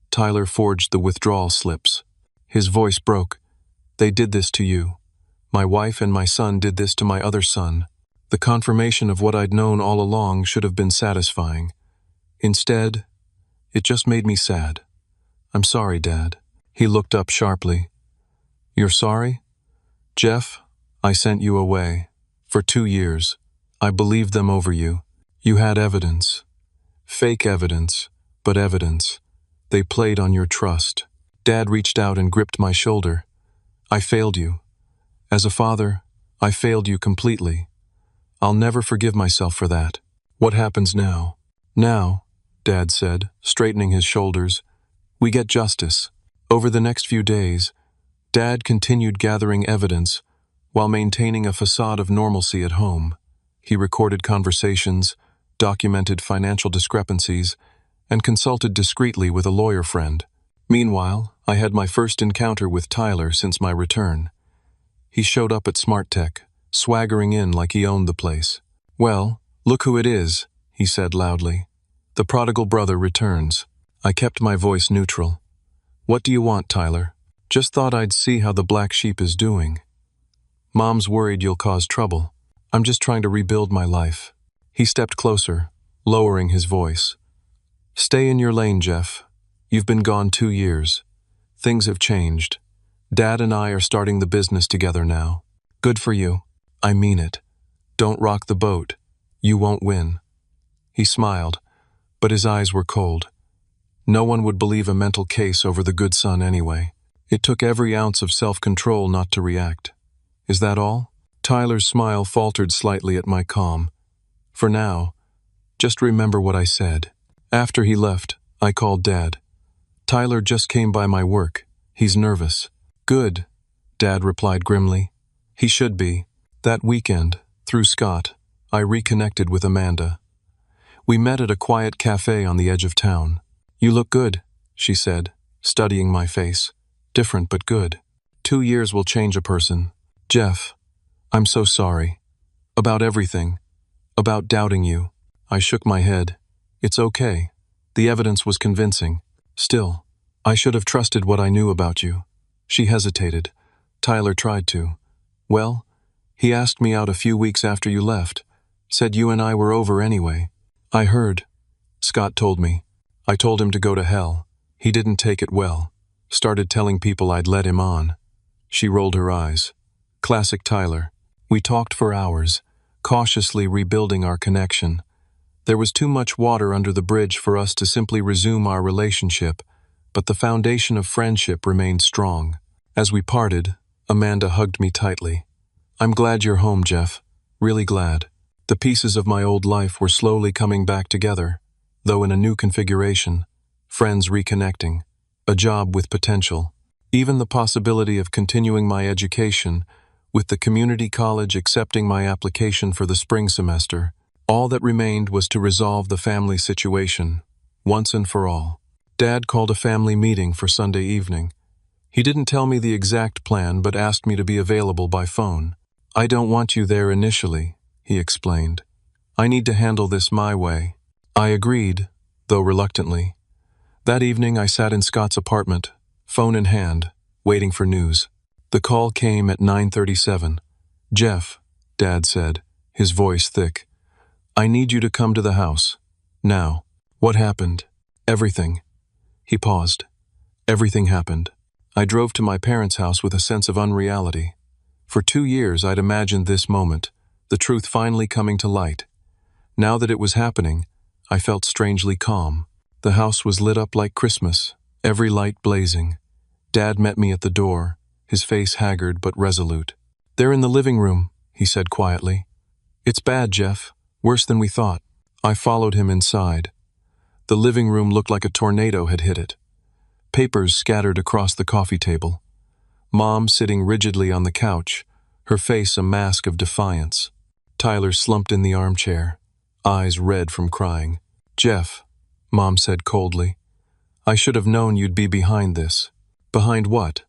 Tyler forged the withdrawal slips. His voice broke. They did this to you. My wife and my son did this to my other son. The confirmation of what I'd known all along should have been satisfying. Instead, it just made me sad. I'm sorry, Dad. He looked up sharply. You're sorry? Jeff, I sent you away. For 2 years. I believed them over you. You had evidence. Fake evidence, but evidence. They played on your trust. Dad reached out and gripped my shoulder. I failed you. As a father, I failed you completely. I'll never forgive myself for that. What happens now? Now, Dad said, straightening his shoulders, we get justice. Over the next few days, Dad continued gathering evidence while maintaining a facade of normalcy at home. He recorded conversations, documented financial discrepancies, and consulted discreetly with a lawyer friend. Meanwhile, I had my first encounter with Tyler since my return. He showed up at Smart Tech, swaggering in like he owned the place. Well, look who it is, he said loudly. The prodigal brother returns. I kept my voice neutral. What do you want, Tyler? Just thought I'd see how the black sheep is doing. Mom's worried you'll cause trouble. I'm just trying to rebuild my life. He stepped closer, lowering his voice. Stay in your lane, Jeff. You've been gone 2 years. Things have changed. Dad and I are starting the business together now. Good for you. I mean it. Don't rock the boat. You won't win. He smiled, but his eyes were cold. No one would believe a mental case over the good son anyway. It took every ounce of self-control not to react. Is that all? Tyler's smile faltered slightly at my calm. For now, just remember what I said. After he left, I called Dad. Tyler just came by my work. He's nervous. Good, Dad replied grimly. He should be. That weekend, through Scott, I reconnected with Amanda. We met at a quiet cafe on the edge of town. You look good, she said, studying my face. Different but good. 2 years will change a person. Jeff, I'm so sorry. About everything. About doubting you. I shook my head. It's okay. The evidence was convincing. Still, I should have trusted what I knew about you. She hesitated. Tyler tried to. Well, he asked me out a few weeks after you left. Said you and I were over anyway. I heard. Scott told me. I told him to go to hell. He didn't take it well. Started telling people I'd led him on. She rolled her eyes. Classic Tyler. We talked for hours, cautiously rebuilding our connection. There was too much water under the bridge for us to simply resume our relationship, but the foundation of friendship remained strong. As we parted, Amanda hugged me tightly. I'm glad you're home, Jeff. Really glad. The pieces of my old life were slowly coming back together, though in a new configuration. Friends reconnecting. A job with potential. Even the possibility of continuing my education, with the community college accepting my application for the spring semester. All that remained was to resolve the family situation, once and for all. Dad called a family meeting for Sunday evening. He didn't tell me the exact plan, but asked me to be available by phone. I don't want you there initially, he explained. I need to handle this my way. I agreed, though reluctantly. That evening I sat in Scott's apartment, phone in hand, waiting for news. The call came at 9:37. Jeff, Dad said, his voice thick. I need you to come to the house. Now. What happened? Everything. He paused. Everything happened. I drove to my parents' house with a sense of unreality. For 2 years I'd imagined this moment, the truth finally coming to light. Now that it was happening, I felt strangely calm. The house was lit up like Christmas, every light blazing. Dad met me at the door, his face haggard but resolute. They're in the living room, he said quietly. It's bad, Jeff. Worse than we thought. I followed him inside. The living room looked like a tornado had hit it. Papers scattered across the coffee table. Mom sitting rigidly on the couch, her face a mask of defiance. Tyler slumped in the armchair, eyes red from crying. Jeff, Mom said coldly, I should have known you'd be behind this. Behind what?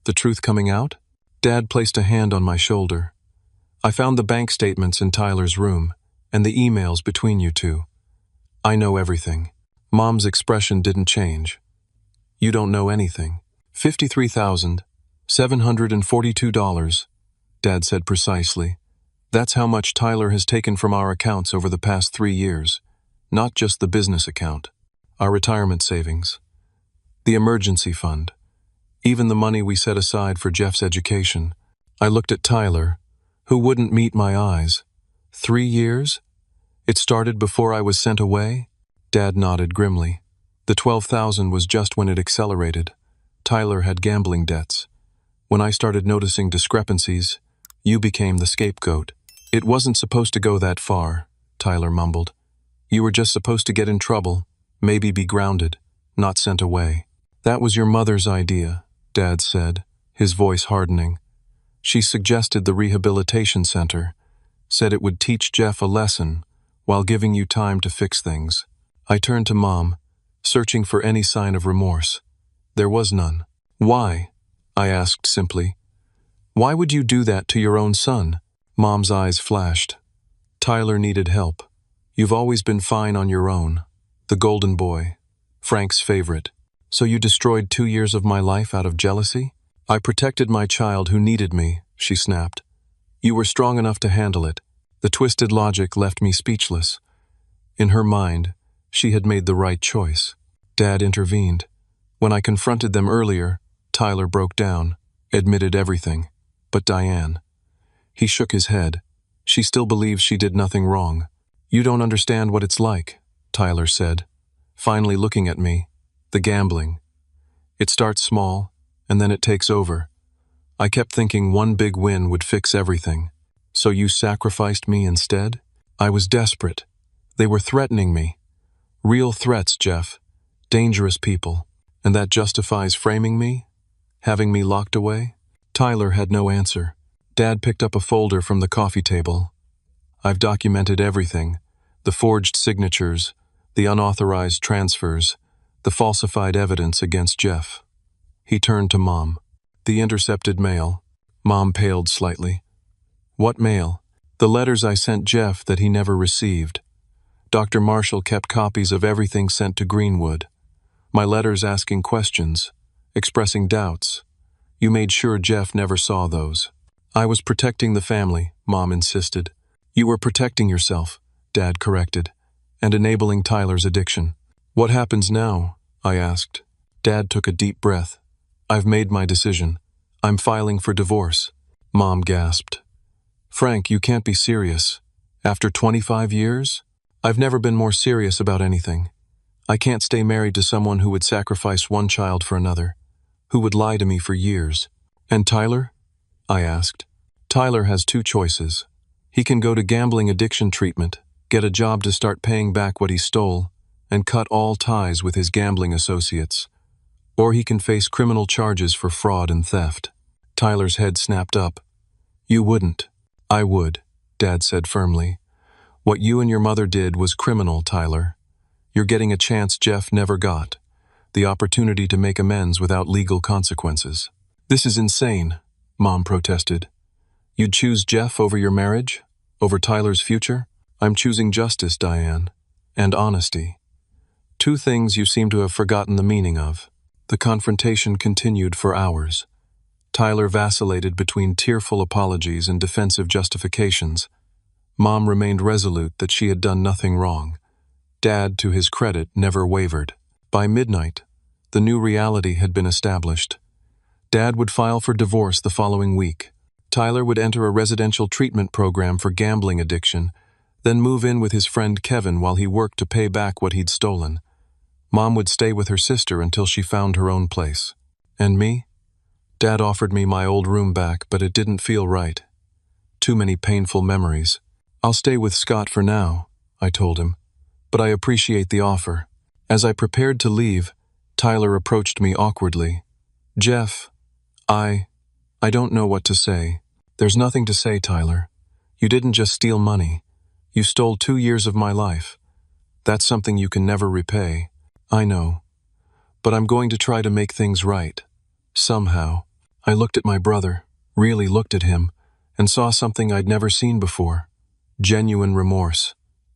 The truth coming out? Dad placed a hand on my shoulder. I found the bank statements in Tyler's room, and the emails between you two. I know everything. Mom's expression didn't change. You don't know anything. $53,742, Dad said precisely. That's how much Tyler has taken from our accounts over the past 3 years. Not just the business account. Our retirement savings. The emergency fund. Even the money we set aside for Jeff's education. I looked at Tyler, who wouldn't meet my eyes. 3 years? It started before I was sent away? Dad nodded grimly. The 12,000 was just when it accelerated. Tyler had gambling debts. When I started noticing discrepancies, you became the scapegoat. It wasn't supposed to go that far, Tyler mumbled. You were just supposed to get in trouble, maybe be grounded, not sent away. That was your mother's idea, Dad said, his voice hardening. She suggested the rehabilitation center, said it would teach Jeff a lesson while giving you time to fix things. I turned to Mom, searching for any sign of remorse. There was none. Why? I asked simply. Why would you do that to your own son? Mom's eyes flashed. Tyler needed help. You've always been fine on your own. The golden boy. Frank's favorite. So you destroyed 2 years of my life out of jealousy? I protected my child who needed me, she snapped. You were strong enough to handle it. The twisted logic left me speechless. In her mind, she had made the right choice. Dad intervened. When I confronted them earlier, Tyler broke down, admitted everything. But Diane. He shook his head. She still believes she did nothing wrong. You don't understand what it's like, Tyler said, finally looking at me. The gambling. It starts small, and then it takes over. I kept thinking one big win would fix everything. So you sacrificed me instead? I was desperate. They were threatening me. Real threats, Jeff. Dangerous people. And that justifies framing me? Having me locked away? Tyler had no answer. Dad picked up a folder from the coffee table. I've documented everything. The forged signatures, the unauthorized transfers, the falsified evidence against Jeff. He turned to Mom. The intercepted mail. Mom paled slightly. What mail? The letters I sent Jeff that he never received. Dr. Marshall kept copies of everything sent to Greenwood. My letters asking questions, expressing doubts. You made sure Jeff never saw those. I was protecting the family, Mom insisted. You were protecting yourself, Dad corrected, and enabling Tyler's addiction. What happens now? I asked. Dad took a deep breath. I've made my decision. I'm filing for divorce. Mom gasped. Frank, you can't be serious. After 25 years? I've never been more serious about anything. I can't stay married to someone who would sacrifice one child for another, who would lie to me for years. And Tyler? I asked. Tyler has 2 choices. He can go to gambling addiction treatment, get a job to start paying back what he stole, and cut all ties with his gambling associates. Or he can face criminal charges for fraud and theft. Tyler's head snapped up. You wouldn't. I would, Dad said firmly. What you and your mother did was criminal, Tyler. You're getting a chance Jeff never got. The opportunity to make amends without legal consequences. This is insane, Mom protested. You'd choose Jeff over your marriage? Over Tyler's future? I'm choosing justice, Diane. And honesty. 2 things you seem to have forgotten the meaning of. The confrontation continued for hours. Tyler vacillated between tearful apologies and defensive justifications. Mom remained resolute that she had done nothing wrong. Dad, to his credit, never wavered. By midnight, the new reality had been established. Dad would file for divorce the following week. Tyler would enter a residential treatment program for gambling addiction, then move in with his friend Kevin while he worked to pay back what he'd stolen. Mom would stay with her sister until she found her own place. And me? Dad offered me my old room back, but it didn't feel right. Too many painful memories. I'll stay with Scott for now, I told him, but I appreciate the offer. As I prepared to leave, Tyler approached me awkwardly. Jeff, I don't know what to say. There's nothing to say, Tyler. You didn't just steal money. You stole 2 years of my life. That's something you can never repay. I know. But I'm going to try to make things right. Somehow. I looked at my brother, really looked at him, and saw something I'd never seen before. Genuine remorse.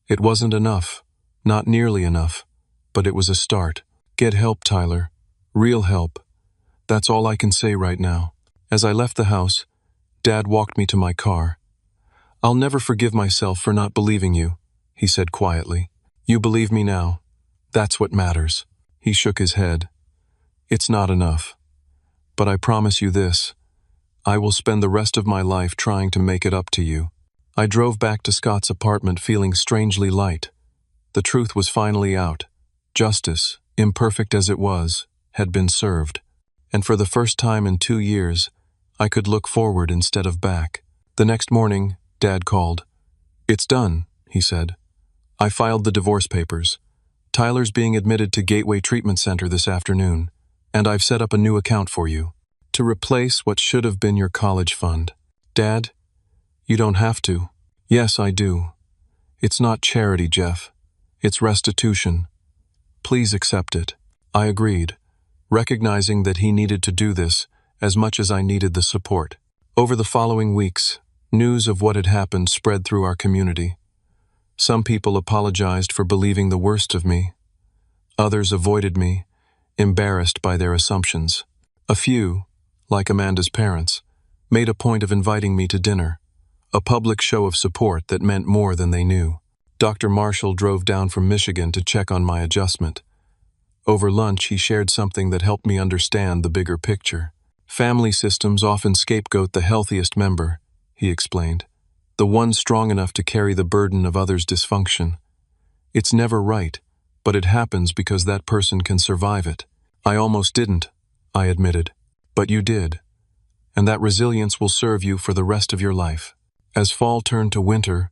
It wasn't enough. Not nearly enough. But it was a start. Get help, Tyler. Real help. That's all I can say right now. As I left the house, Dad walked me to my car. I'll never forgive myself for not believing you, he said quietly. You believe me now. That's what matters. He shook his head. It's not enough. But I promise you this. I will spend the rest of my life trying to make it up to you. I drove back to Scott's apartment feeling strangely light. The truth was finally out. Justice, imperfect as it was, had been served. And for the first time in 2 years, I could look forward instead of back. The next morning, Dad called. "It's done," he said. "I filed the divorce papers. Tyler's being admitted to Gateway Treatment Center this afternoon, and I've set up a new account for you, to replace what should have been your college fund." "Dad, you don't have to." "Yes, I do. It's not charity, Jeff. It's restitution. Please accept it." I agreed, recognizing that he needed to do this as much as I needed the support. Over the following weeks, news of what had happened spread through our community. Some people apologized for believing the worst of me. Others avoided me, embarrassed by their assumptions. A few, like Amanda's parents, made a point of inviting me to dinner, a public show of support that meant more than they knew. Dr. Marshall drove down from Michigan to check on my adjustment. Over lunch, he shared something that helped me understand the bigger picture. "Family systems often scapegoat the healthiest member," he explained, "the one strong enough to carry the burden of others' dysfunction. It's never right, but it happens because that person can survive it." "I almost didn't," I admitted. "But you did. And that resilience will serve you for the rest of your life." As fall turned to winter,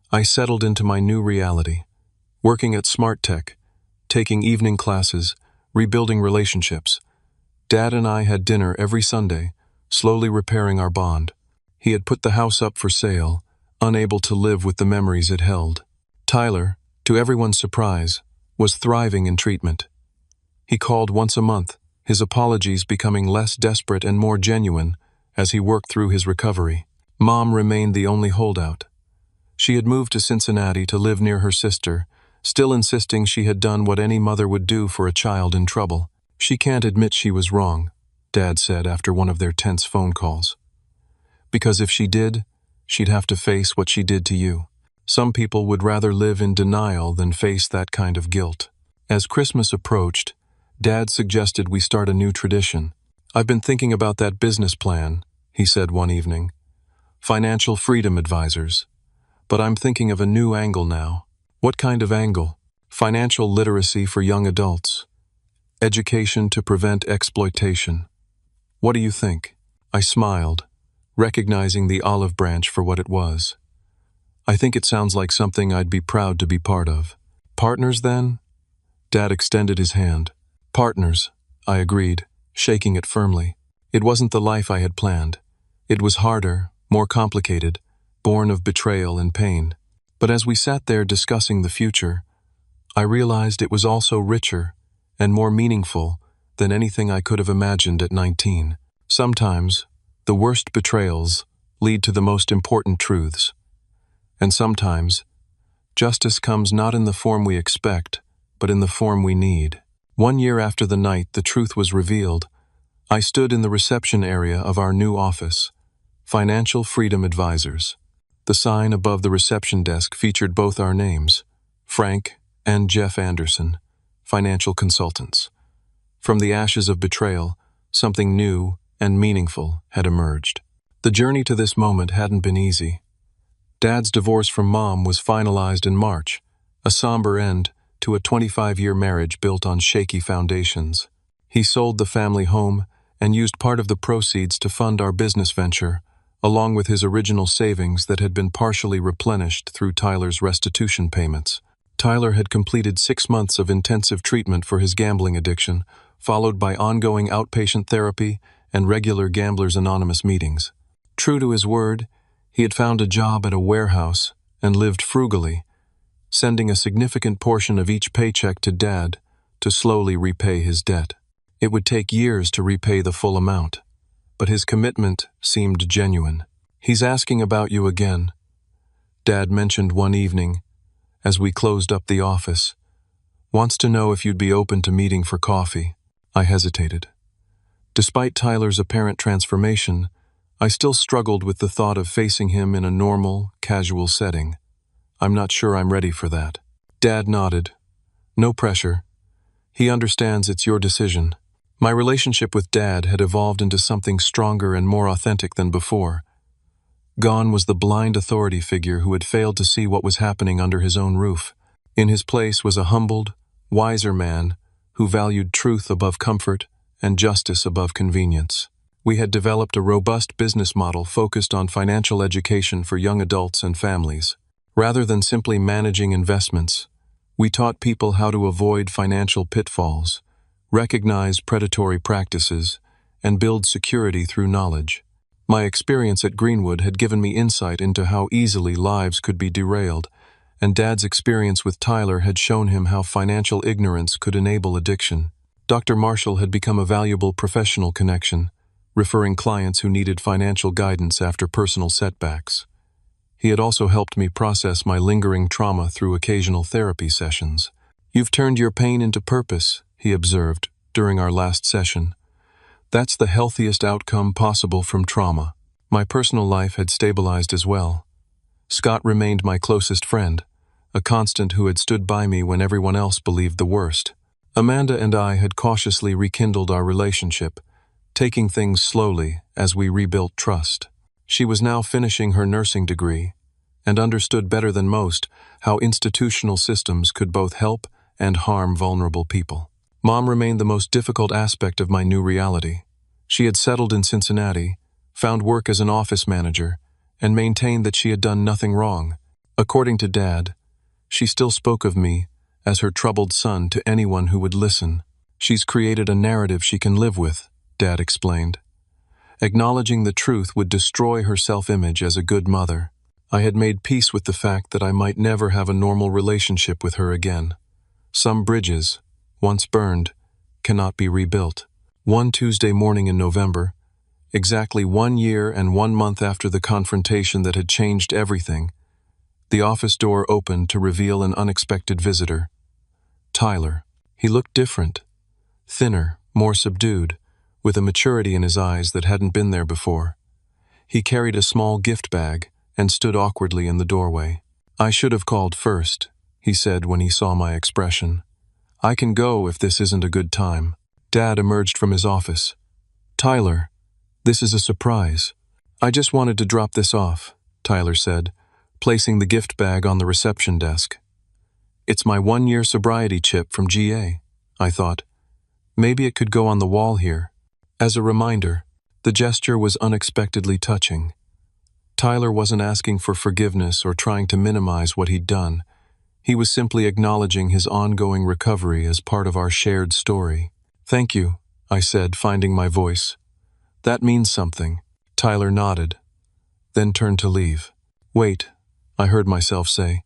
I settled into my new reality, working at Smart Tech, taking evening classes, rebuilding relationships. Dad and I had dinner every Sunday, slowly repairing our bond. He had put the house up for sale, unable to live with the memories it held. Tyler, to everyone's surprise, was thriving in treatment. He called once a month, his apologies becoming less desperate and more genuine as he worked through his recovery. Mom remained the only holdout. She had moved to Cincinnati to live near her sister, still insisting she had done what any mother would do for a child in trouble. "She can't admit she was wrong," Dad said after one of their tense phone calls. "Because if she did, she'd have to face what she did to you. Some people would rather live in denial than face that kind of guilt." As Christmas approached, Dad suggested we start a new tradition. "I've been thinking about that business plan," he said one evening. "Financial freedom advisors. But I'm thinking of a new angle now." "What kind of angle?" "Financial literacy for young adults. Education to prevent exploitation. What do you think?" I smiled, recognizing the olive branch for what it was. "I think it sounds like something I'd be proud to be part of." "Partners, then?" Dad extended his hand. "Partners," I agreed, shaking it firmly. It wasn't the life I had planned. It was harder, more complicated, born of betrayal and pain. But as we sat there discussing the future, I realized it was also richer and more meaningful than anything I could have imagined at 19. Sometimes, the worst betrayals lead to the most important truths. And sometimes, justice comes not in the form we expect, but in the form we need. 1 year after the night the truth was revealed, I stood in the reception area of our new office, Financial Freedom Advisors. The sign above the reception desk featured both our names, Frank and Jeff Anderson, financial consultants. From the ashes of betrayal, something new and meaningful had emerged. The journey to this moment hadn't been easy. Dad's divorce from Mom was finalized in March, a somber end to a 25-year marriage built on shaky foundations. He sold the family home and used part of the proceeds to fund our business venture, along with his original savings that had been partially replenished through Tyler's restitution payments. Tyler had completed 6 months of intensive treatment for his gambling addiction, followed by ongoing outpatient therapy and regular Gamblers Anonymous meetings. True to his word, he had found a job at a warehouse and lived frugally, sending a significant portion of each paycheck to Dad to slowly repay his debt. It would take years to repay the full amount, but his commitment seemed genuine. "He's asking about you again," Dad mentioned one evening as we closed up the office. "Wants to know if you'd be open to meeting for coffee." I hesitated. Despite Tyler's apparent transformation, I still struggled with the thought of facing him in a normal, casual setting. "I'm not sure I'm ready for that." Dad nodded. "No pressure. He understands it's your decision." My relationship with Dad had evolved into something stronger and more authentic than before. Gone was the blind authority figure who had failed to see what was happening under his own roof. In his place was a humbled, wiser man who valued truth above comfort and justice above convenience. We had developed a robust business model focused on financial education for young adults and families. Rather than simply managing investments, we taught people how to avoid financial pitfalls, recognize predatory practices, and build security through knowledge. My experience at Greenwood had given me insight into how easily lives could be derailed, and Dad's experience with Tyler had shown him how financial ignorance could enable addiction. Dr. Marshall had become a valuable professional connection, referring clients who needed financial guidance after personal setbacks. He had also helped me process my lingering trauma through occasional therapy sessions. "You've turned your pain into purpose," he observed during our last session. "That's the healthiest outcome possible from trauma." My personal life had stabilized as well. Scott remained my closest friend, a constant who had stood by me when everyone else believed the worst. Amanda and I had cautiously rekindled our relationship, taking things slowly as we rebuilt trust. She was now finishing her nursing degree and understood better than most how institutional systems could both help and harm vulnerable people. Mom remained the most difficult aspect of my new reality. She had settled in Cincinnati, found work as an office manager, and maintained that she had done nothing wrong. According to Dad, she still spoke of me as her troubled son to anyone who would listen. "She's created a narrative she can live with," Dad explained. Acknowledging the truth would destroy her self-image as a good mother. I had made peace with the fact that I might never have a normal relationship with her again. Some bridges, once burned, cannot be rebuilt. One Tuesday morning in November, exactly 1 year and 1 month after the confrontation that had changed everything, the office door opened to reveal an unexpected visitor. Tyler. He looked different, thinner, more subdued, with a maturity in his eyes that hadn't been there before. He carried a small gift bag and stood awkwardly in the doorway. "I should have called first," he said when he saw my expression. "I can go if this isn't a good time." Dad emerged from his office. "Tyler, this is a surprise. I just wanted to drop this off," Tyler said, placing the gift bag on the reception desk. "It's my 1-year sobriety chip from GA," I thought. "Maybe it could go on the wall here." As a reminder, the gesture was unexpectedly touching. Tyler wasn't asking for forgiveness or trying to minimize what he'd done. He was simply acknowledging his ongoing recovery as part of our shared story. "Thank you," I said, finding my voice. "That means something." Tyler nodded, then turned to leave. "Wait," I heard myself say.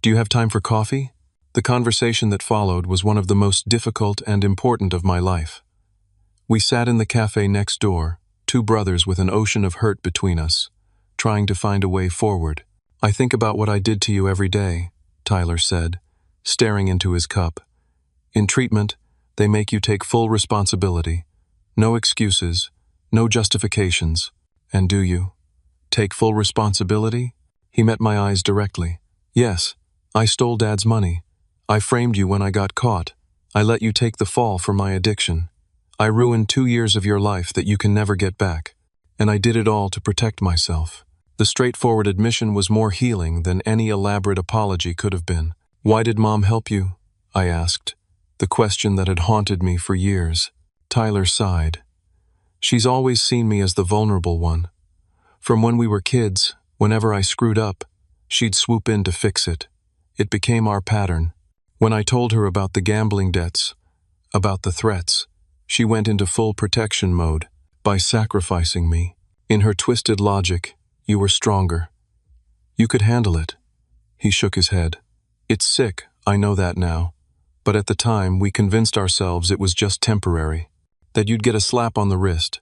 "Do you have time for coffee?" The conversation that followed was one of the most difficult and important of my life. We sat in the cafe next door, two brothers with an ocean of hurt between us, trying to find a way forward. "I think about what I did to you every day," Tyler said, staring into his cup. "In treatment, they make you take full responsibility. No excuses, no justifications. And do you take full responsibility?" He met my eyes directly. "Yes, I stole Dad's money. I framed you when I got caught. I let you take the fall for my addiction. I ruined 2 years of your life that you can never get back. And I did it all to protect myself." The straightforward admission was more healing than any elaborate apology could have been. "Why did Mom help you?" I asked, the question that had haunted me for years. Tyler sighed. "She's always seen me as the vulnerable one. From when we were kids, whenever I screwed up, she'd swoop in to fix it. It became our pattern. When I told her about the gambling debts, about the threats, she went into full protection mode by sacrificing me. In her twisted logic, you were stronger. You could handle it." He shook his head. "It's sick, I know that now. But at the time, we convinced ourselves it was just temporary, that you'd get a slap on the wrist,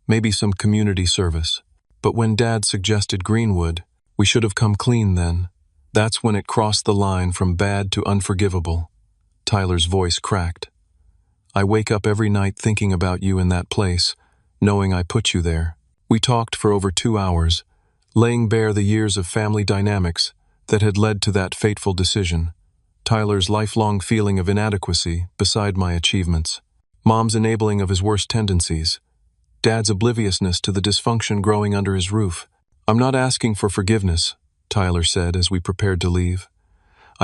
maybe some community service. But when Dad suggested Greenwood, we should have come clean then. That's when it crossed the line from bad to unforgivable." Tyler's voice cracked. "I wake up every night thinking about you in that place, knowing I put you there." We talked for over 2 hours, laying bare the years of family dynamics that had led to that fateful decision. Tyler's lifelong feeling of inadequacy beside my achievements. Mom's enabling of his worst tendencies. Dad's obliviousness to the dysfunction growing under his roof. "I'm not asking for forgiveness," Tyler said as we prepared to leave.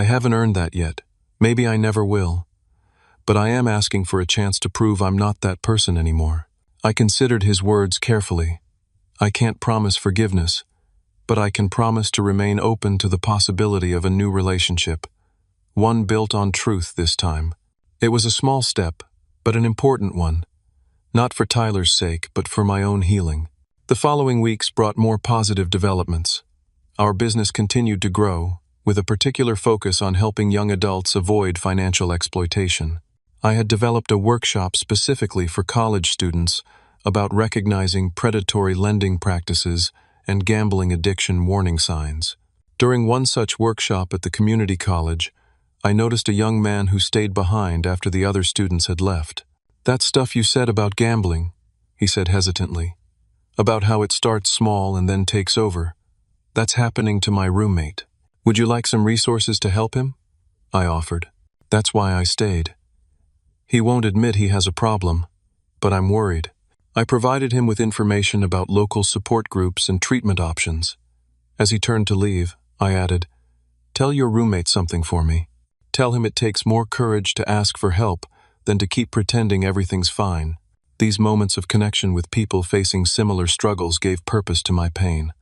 I haven't earned that yet. Maybe I never will. But I am asking for a chance to prove I'm not that person anymore. I considered his words carefully. I can't promise forgiveness, but I can promise to remain open to the possibility of a new relationship. One built on truth this time. It was a small step, but an important one. Not for Tyler's sake, but for my own healing. The following weeks brought more positive developments. Our business continued to grow, with a particular focus on helping young adults avoid financial exploitation. I had developed a workshop specifically for college students about recognizing predatory lending practices and gambling addiction warning signs. During one such workshop at the community college, I noticed a young man who stayed behind after the other students had left. "That stuff you said about gambling," he said hesitantly, "about how it starts small and then takes over. That's happening to my roommate. Would you like some resources to help him?" I offered. "That's why I stayed. He won't admit he has a problem, but I'm worried." I provided him with information about local support groups and treatment options. As he turned to leave, I added, "Tell your roommate something for me. Tell him it takes more courage to ask for help than to keep pretending everything's fine." These moments of connection with people facing similar struggles gave purpose to my pain.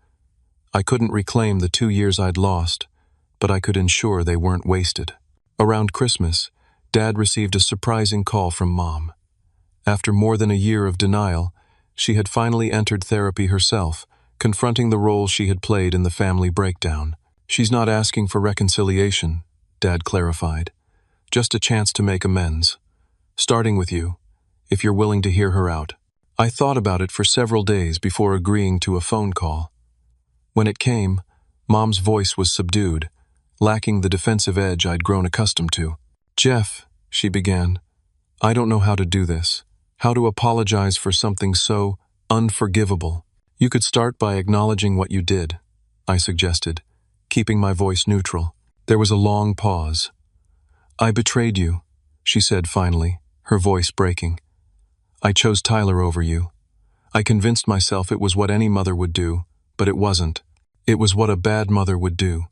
I couldn't reclaim the 2 years I'd lost, but I could ensure they weren't wasted. Around Christmas, Dad received a surprising call from Mom. After more than a year of denial, she had finally entered therapy herself, confronting the role she had played in the family breakdown. "She's not asking for reconciliation," Dad clarified. "Just a chance to make amends. Starting with you, if you're willing to hear her out." I thought about it for several days before agreeing to a phone call. When it came, Mom's voice was subdued, lacking the defensive edge I'd grown accustomed to. "Jeff," she began, "I don't know how to do this. How to apologize for something so unforgivable. You could start by acknowledging what you did," I suggested, keeping my voice neutral. There was a long pause. "I betrayed you," she said finally, her voice breaking. "I chose Tyler over you. I convinced myself it was what any mother would do, but it wasn't. It was what a bad mother would do.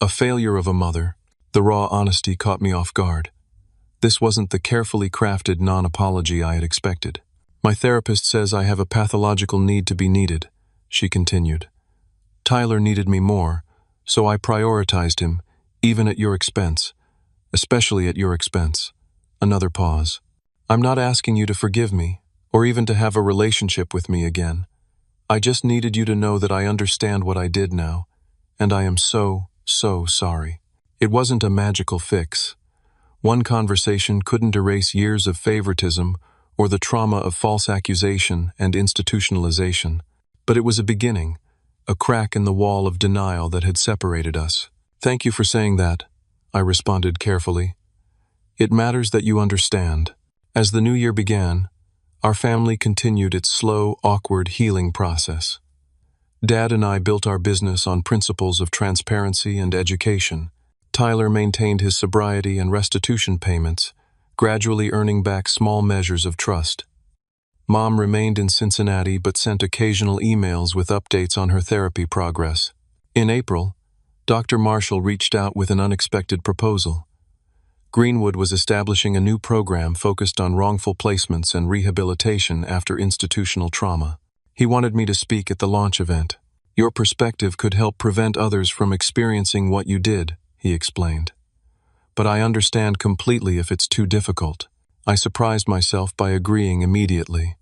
A failure of a mother." The raw honesty caught me off guard. This wasn't the carefully crafted non-apology I had expected. "My therapist says I have a pathological need to be needed," she continued. "Tyler needed me more, so I prioritized him, even at your expense. Especially at your expense." Another pause. "I'm not asking you to forgive me, or even to have a relationship with me again. I just needed you to know that I understand what I did now, and I am so sorry." It wasn't a magical fix. One conversation couldn't erase years of favoritism or the trauma of false accusation and institutionalization. But it was a beginning, a crack in the wall of denial that had separated us. "Thank you for saying that," I responded carefully. "It matters that you understand." As the new year began, our family continued its slow, awkward healing process. Dad and I built our business on principles of transparency and education. Tyler maintained his sobriety and restitution payments, gradually earning back small measures of trust. Mom remained in Cincinnati but sent occasional emails with updates on her therapy progress. In April, Dr. Marshall reached out with an unexpected proposal. Greenwood was establishing a new program focused on wrongful placements and rehabilitation after institutional trauma. He wanted me to speak at the launch event. "Your perspective could help prevent others from experiencing what you did," he explained. "But I understand completely if it's too difficult." I surprised myself by agreeing immediately.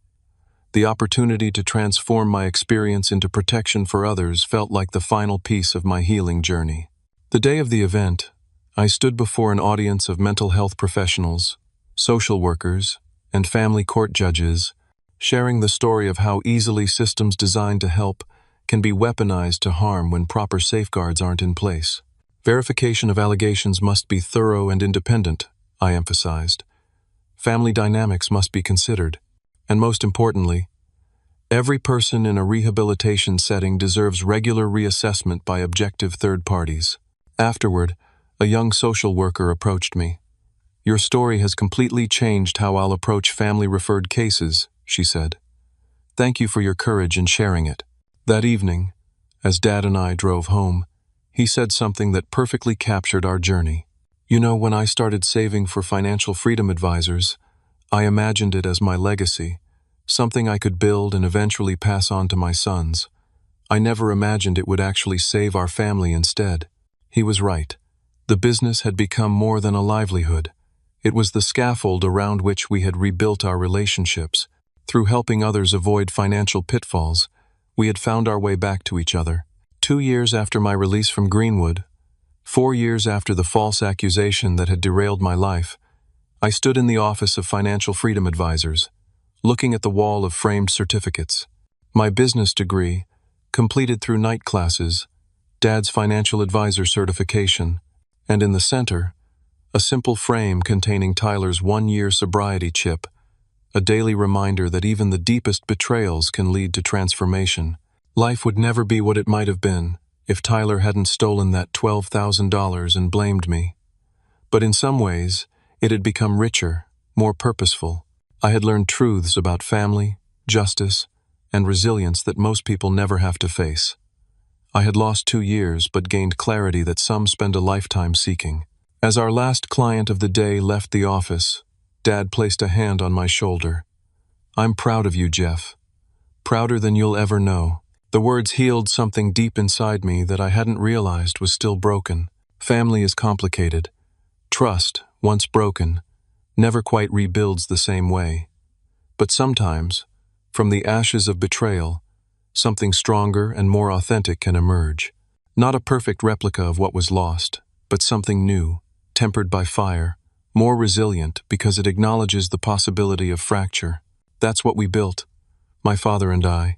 The opportunity to transform my experience into protection for others felt like the final piece of my healing journey. The day of the event, I stood before an audience of mental health professionals, social workers, and family court judges, sharing the story of how easily systems designed to help can be weaponized to harm when proper safeguards aren't in place. Verification of allegations must be thorough and independent, I emphasized. Family dynamics must be considered. And most importantly, every person in a rehabilitation setting deserves regular reassessment by objective third parties. Afterward, a young social worker approached me. "Your story has completely changed how I'll approach family-referred cases," she said. "Thank you for your courage in sharing it." That evening, as Dad and I drove home, he said something that perfectly captured our journey. You know, when I started saving for Financial Freedom Advisors, I imagined it as my legacy, something I could build and eventually pass on to my sons. I never imagined it would actually save our family instead. He was right. The business had become more than a livelihood. It was the scaffold around which we had rebuilt our relationships. Through helping others avoid financial pitfalls, we had found our way back to each other. 2 years after my release from Greenwood, 4 years after the false accusation that had derailed my life, I stood in the office of Financial Freedom Advisors, looking at the wall of framed certificates. My business degree, completed through night classes, Dad's financial advisor certification, and in the center, a simple frame containing Tyler's 1-year sobriety chip, a daily reminder that even the deepest betrayals can lead to transformation. Life would never be what it might have been if Tyler hadn't stolen that $12,000 and blamed me. But in some ways, it had become richer, more purposeful. I had learned truths about family, justice, and resilience that most people never have to face. I had lost 2 years but gained clarity that some spend a lifetime seeking. As our last client of the day left the office, Dad placed a hand on my shoulder. "I'm proud of you, Jeff. Prouder than you'll ever know." The words healed something deep inside me that I hadn't realized was still broken. Family is complicated. Trust, once broken, never quite rebuilds the same way. But sometimes, from the ashes of betrayal, something stronger and more authentic can emerge. Not a perfect replica of what was lost, but something new, tempered by fire, more resilient because it acknowledges the possibility of fracture. That's what we built, my father and I.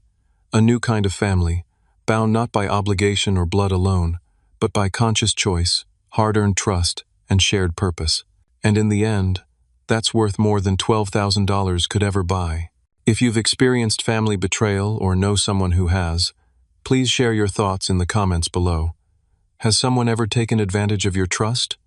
A new kind of family, bound not by obligation or blood alone, but by conscious choice, hard-earned trust, and shared purpose. And in the end, that's worth more than $12,000 could ever buy. If you've experienced family betrayal or know someone who has, please share your thoughts in the comments below. Has someone ever taken advantage of your trust?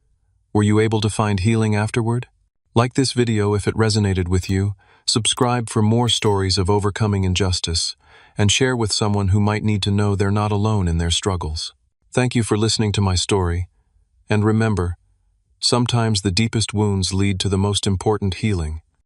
Were you able to find healing afterward? Like this video if it resonated with you, subscribe for more stories of overcoming injustice, and share with someone who might need to know they're not alone in their struggles. Thank you for listening to my story, and remember, sometimes the deepest wounds lead to the most important healing.